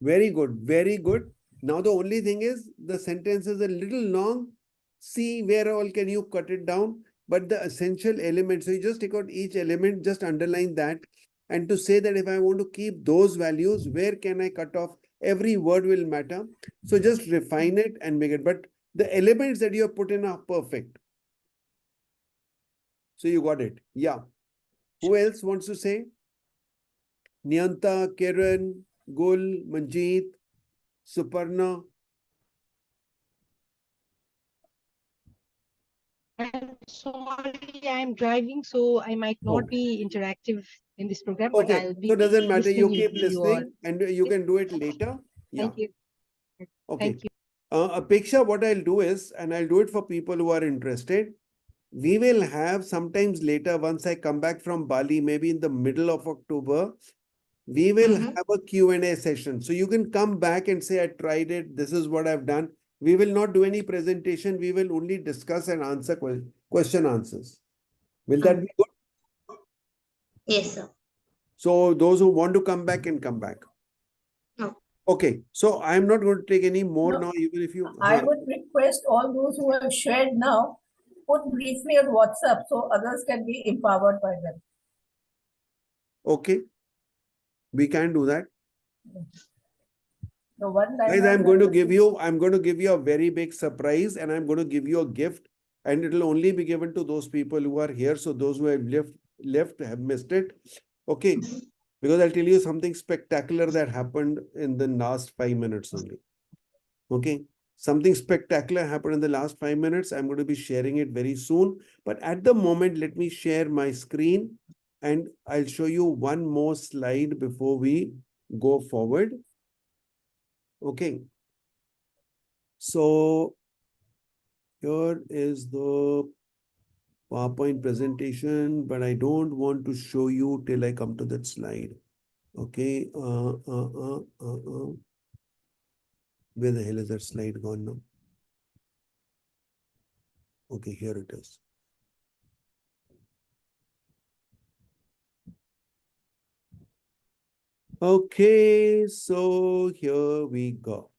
Very good. Very good. Now, the only thing is the sentence is a little long. See where all can you cut it down. But the essential element, so you just take out each element, just underline that. And to say that if I want to keep those values, where can I cut off? Every word will matter. So just refine it and make it. But the elements that you have put in are perfect. So you got it. Yeah. Who else wants to say? Nyanta, Kiran, Gul, Manjeet, Suparna. I'm sorry, I'm driving, so I might not Oh. be interactive in this program, but Okay, I'll be so doesn't matter. You listening keep to you all. listening and you can do it later. Yeah. Thank you. Okay. Thank you. Apeksha, what I'll do is, and I'll do it for people who are interested, we will have sometimes later, once I come back from Bali, maybe in the middle of October, we will have a Q&A session. So you can come back and say, I tried it. This is what I've done. We will not do any presentation. We will only discuss and answer question answers. Will that be good? Yes, sir. So those who want to come back can come back. No. Okay, so I'm not going to take any more No, now, even if you. I would request all those who have shared now, put briefly on WhatsApp so others can be empowered by them. Okay, we can do that. The one Guys, liner I'm going to give you a very big surprise, and I'm going to give you a gift, and it'll only be given to those people who are here. So those who have left have missed it. Okay, because I'll tell you something spectacular that happened in the last 5 minutes only. Okay, something spectacular happened in the last 5 minutes. I'm going to be sharing it very soon. But at the moment, let me share my screen and I'll show you one more slide before we go forward. Okay. So here is the PowerPoint presentation, but I don't want to show you till I come to that slide. Okay. Where the hell is that slide gone now? Okay, here it is. Okay, so here we go.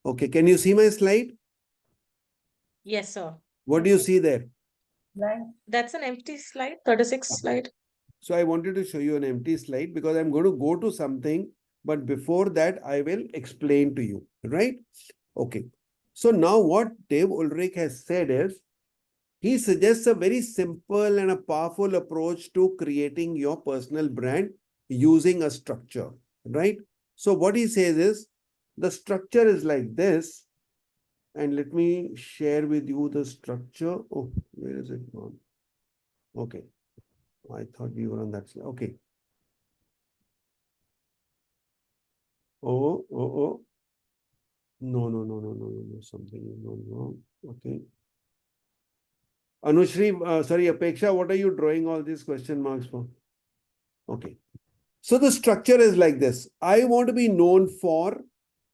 Okay, can you see my slide? Yes, sir. What do you see there? That's an empty slide, 36 slide. So I wanted to show you an empty slide because I'm going to go to something, but before that, I will explain to you, right? Okay. So now what Dave Ulrich has said is, he suggests a very simple and a powerful approach to creating your personal brand using a structure, right? So what he says is, the structure is like this. And let me share with you the structure. Oh, where is it gone? Okay. I thought we were on that slide. Okay. Oh. No. Something is going wrong. Okay. Anushri, sorry, Apeksha, what are you drawing all these question marks for? Okay. So the structure is like this. I want to be known for,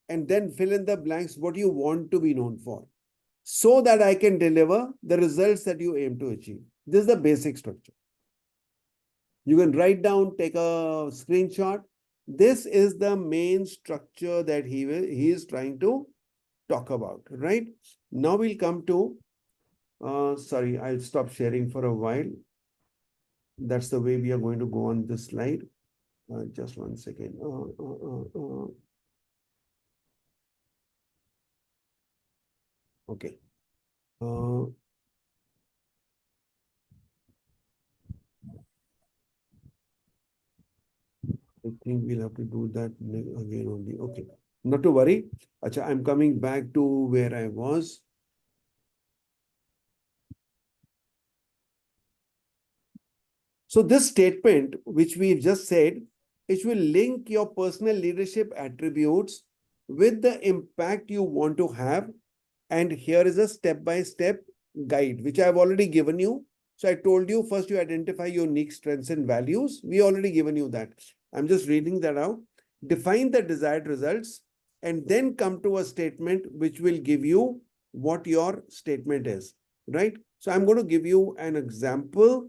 and then fill in the blanks what you want to be known for, so that I can deliver the results that you aim to achieve. This is the basic structure. You can write down, take a screenshot. This is the main structure that he is trying to talk about, right? Now we'll come to, sorry, I'll stop sharing for a while. That's the way we are going to go on this slide. Just one second. Okay. I think we'll have to do that again only. Okay, not to worry. Acha, I'm coming back to where I was. So this statement, which we've just said, it will link your personal leadership attributes with the impact you want to have. And here is a step-by-step guide, which I've already given you. So I told you first you identify your unique strengths and values. We already given you that. I'm just reading that out. Define the desired results and then come to a statement which will give you what your statement is, right? So I'm going to give you an example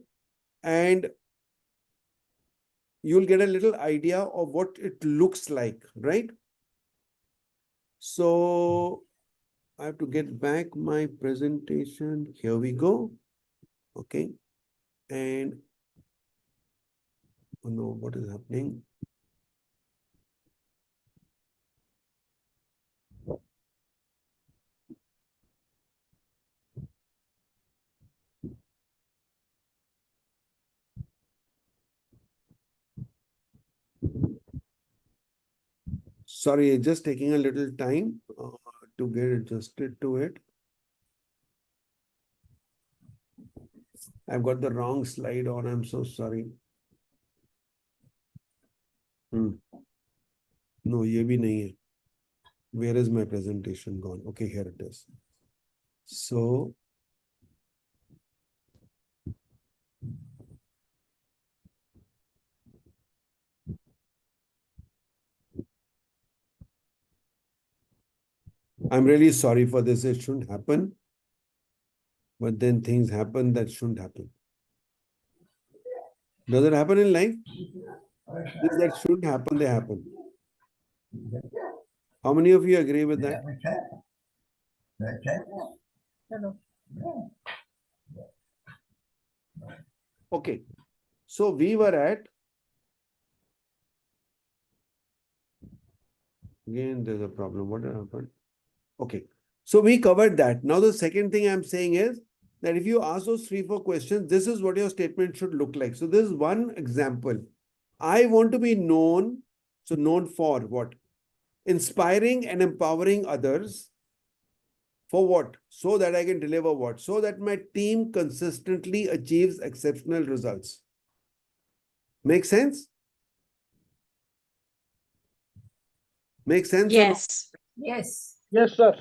and you'll get a little idea of what it looks like, right? So I have to get back my presentation. Here we go. Okay. And oh no, what is happening? Sorry, it's just taking a little time to get adjusted to it. I've got the wrong slide on. I'm so sorry. No, ये भी नहीं है. Where is my presentation gone? Okay, here it is. So I'm really sorry for this. It shouldn't happen. But then things happen that shouldn't happen. Does it happen in life? Things that shouldn't happen, they happen. How many of you agree with that? Okay. So we were at, again, there's a problem. What happened? Okay. So we covered that. Now the second thing I'm saying is that if you ask those 3-4 questions, this is what your statement should look like. So this is one example. I want to be known. So known for what? Inspiring and empowering others. For what? So that I can deliver what? So that my team consistently achieves exceptional results. Make sense? Make sense? Yes. Yes. Yes, sir.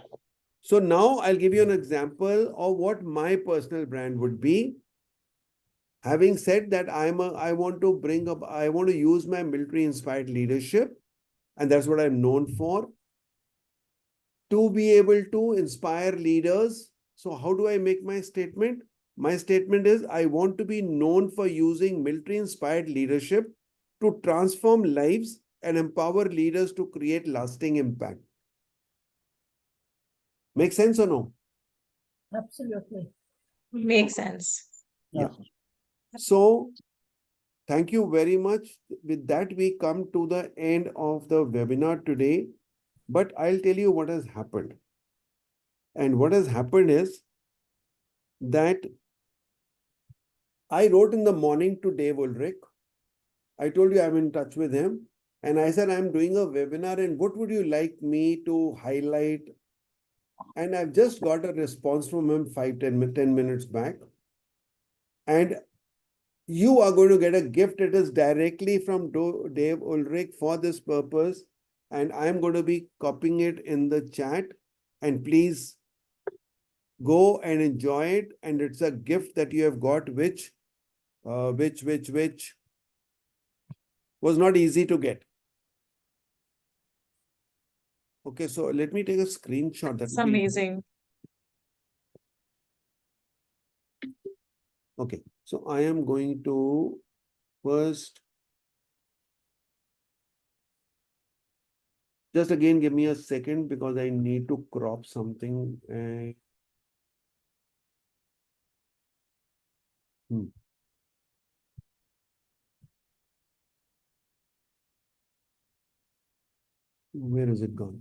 So now I'll give you an example of what my personal brand would be. Having said that, I want to use my military inspired leadership, and that's what I'm known for, to be able to inspire leaders. So how do I make my statement? My statement is I want to be known for using military inspired leadership to transform lives and empower leaders to create lasting impact. Make sense or no? Absolutely. Makes sense. Yeah. So thank you very much. With that, we come to the end of the webinar today. But I'll tell you what has happened. And what has happened is that I wrote in the morning to Dave Ulrich. I told you I'm in touch with him. And I said, I'm doing a webinar and what would you like me to highlight? And I've just got a response from him 10 minutes back. And you are going to get a gift. It is directly from Dave Ulrich for this purpose. And I'm going to be copying it in the chat. And please go and enjoy it. And it's a gift that you have got, which was not easy to get. Okay, so let me take a screenshot. It's amazing. Okay, so I am going to first just again give me a second because I need to crop something. Where is it gone?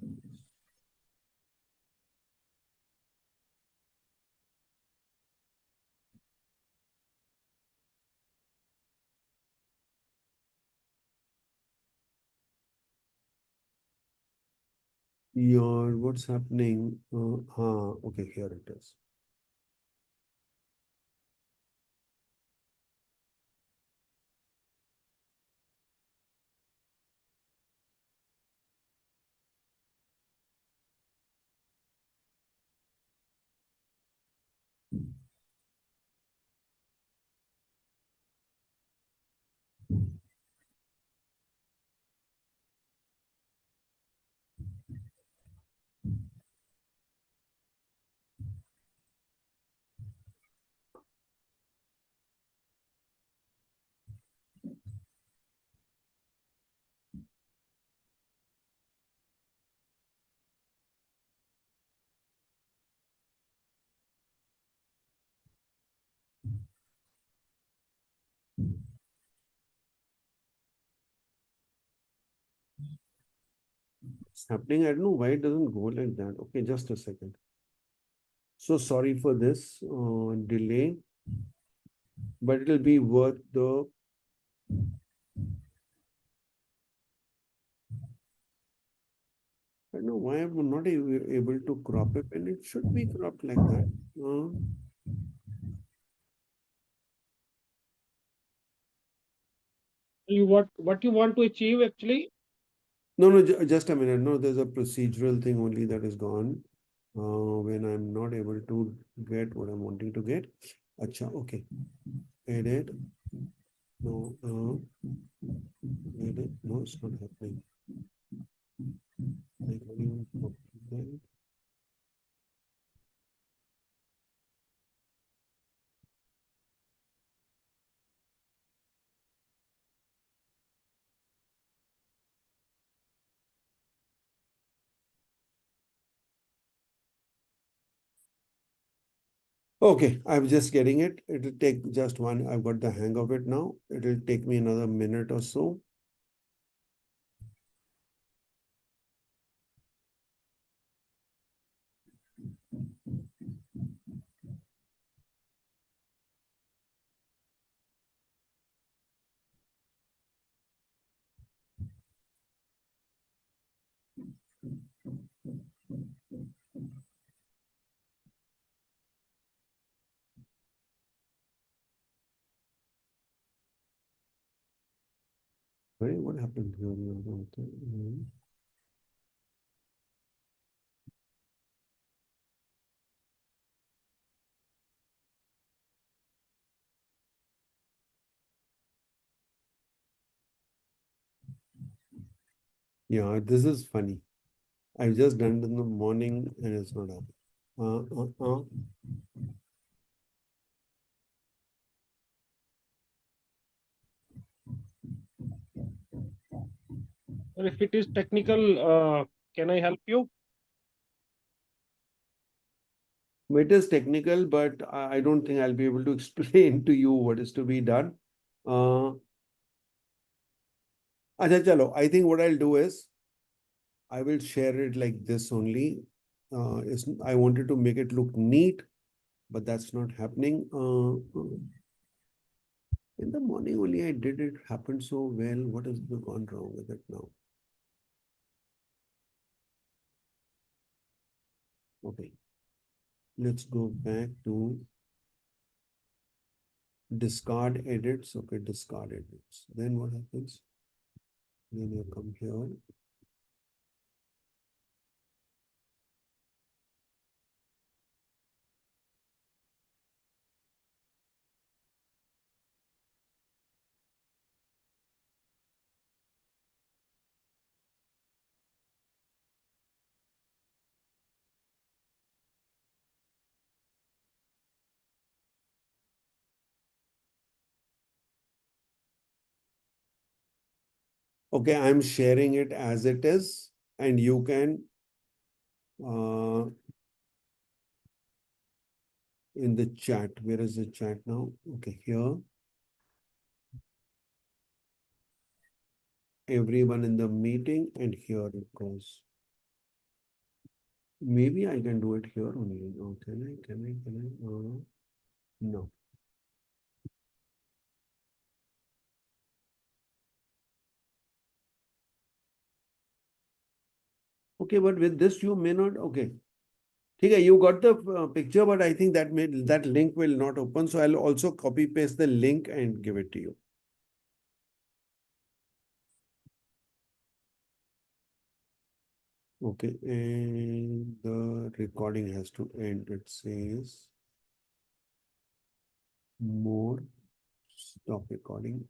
what's happening? Okay, here it is. It's happening. I don't know why it doesn't go like that. Okay, just a second. So sorry for this delay, but it'll be worth the. I don't know why I'm not able to crop it, and it should be cropped like that. What you want to achieve actually? No, just a minute. No, there's a procedural thing only that is gone. When I'm not able to get what I'm wanting to get. Acha, okay. Edit. No, edit. No, it's not happening. I can't even copy that. Okay, I'm just getting it. It'll take just one. I've got the hang of it now. It'll take me another minute or so. Right, what happened here? Yeah, this is funny. I've just done it in the morning and it's not happening. Or if it is technical, can I help you? It is technical, but I don't think I'll be able to explain to you what is to be done. Acha, chalo. I think what I'll do is I will share it like this only. I wanted to make it look neat, but that's not happening. In the morning only I did it happened so well. What has gone wrong with it now? Okay. Let's go back to discard edits. Okay, discard edits. Then what happens? Then you come here. Okay, I'm sharing it as it is, and you can in the chat. Where is the chat now? Okay, here. Everyone in the meeting, and here it goes. Maybe I can do it here only. Oh, can I? No. Okay, but with this you may not. Okay. Okay, you got the picture, but I think that link will not open. So I'll also copy paste the link and give it to you. Okay, and the recording has to end. It says more. Stop recording.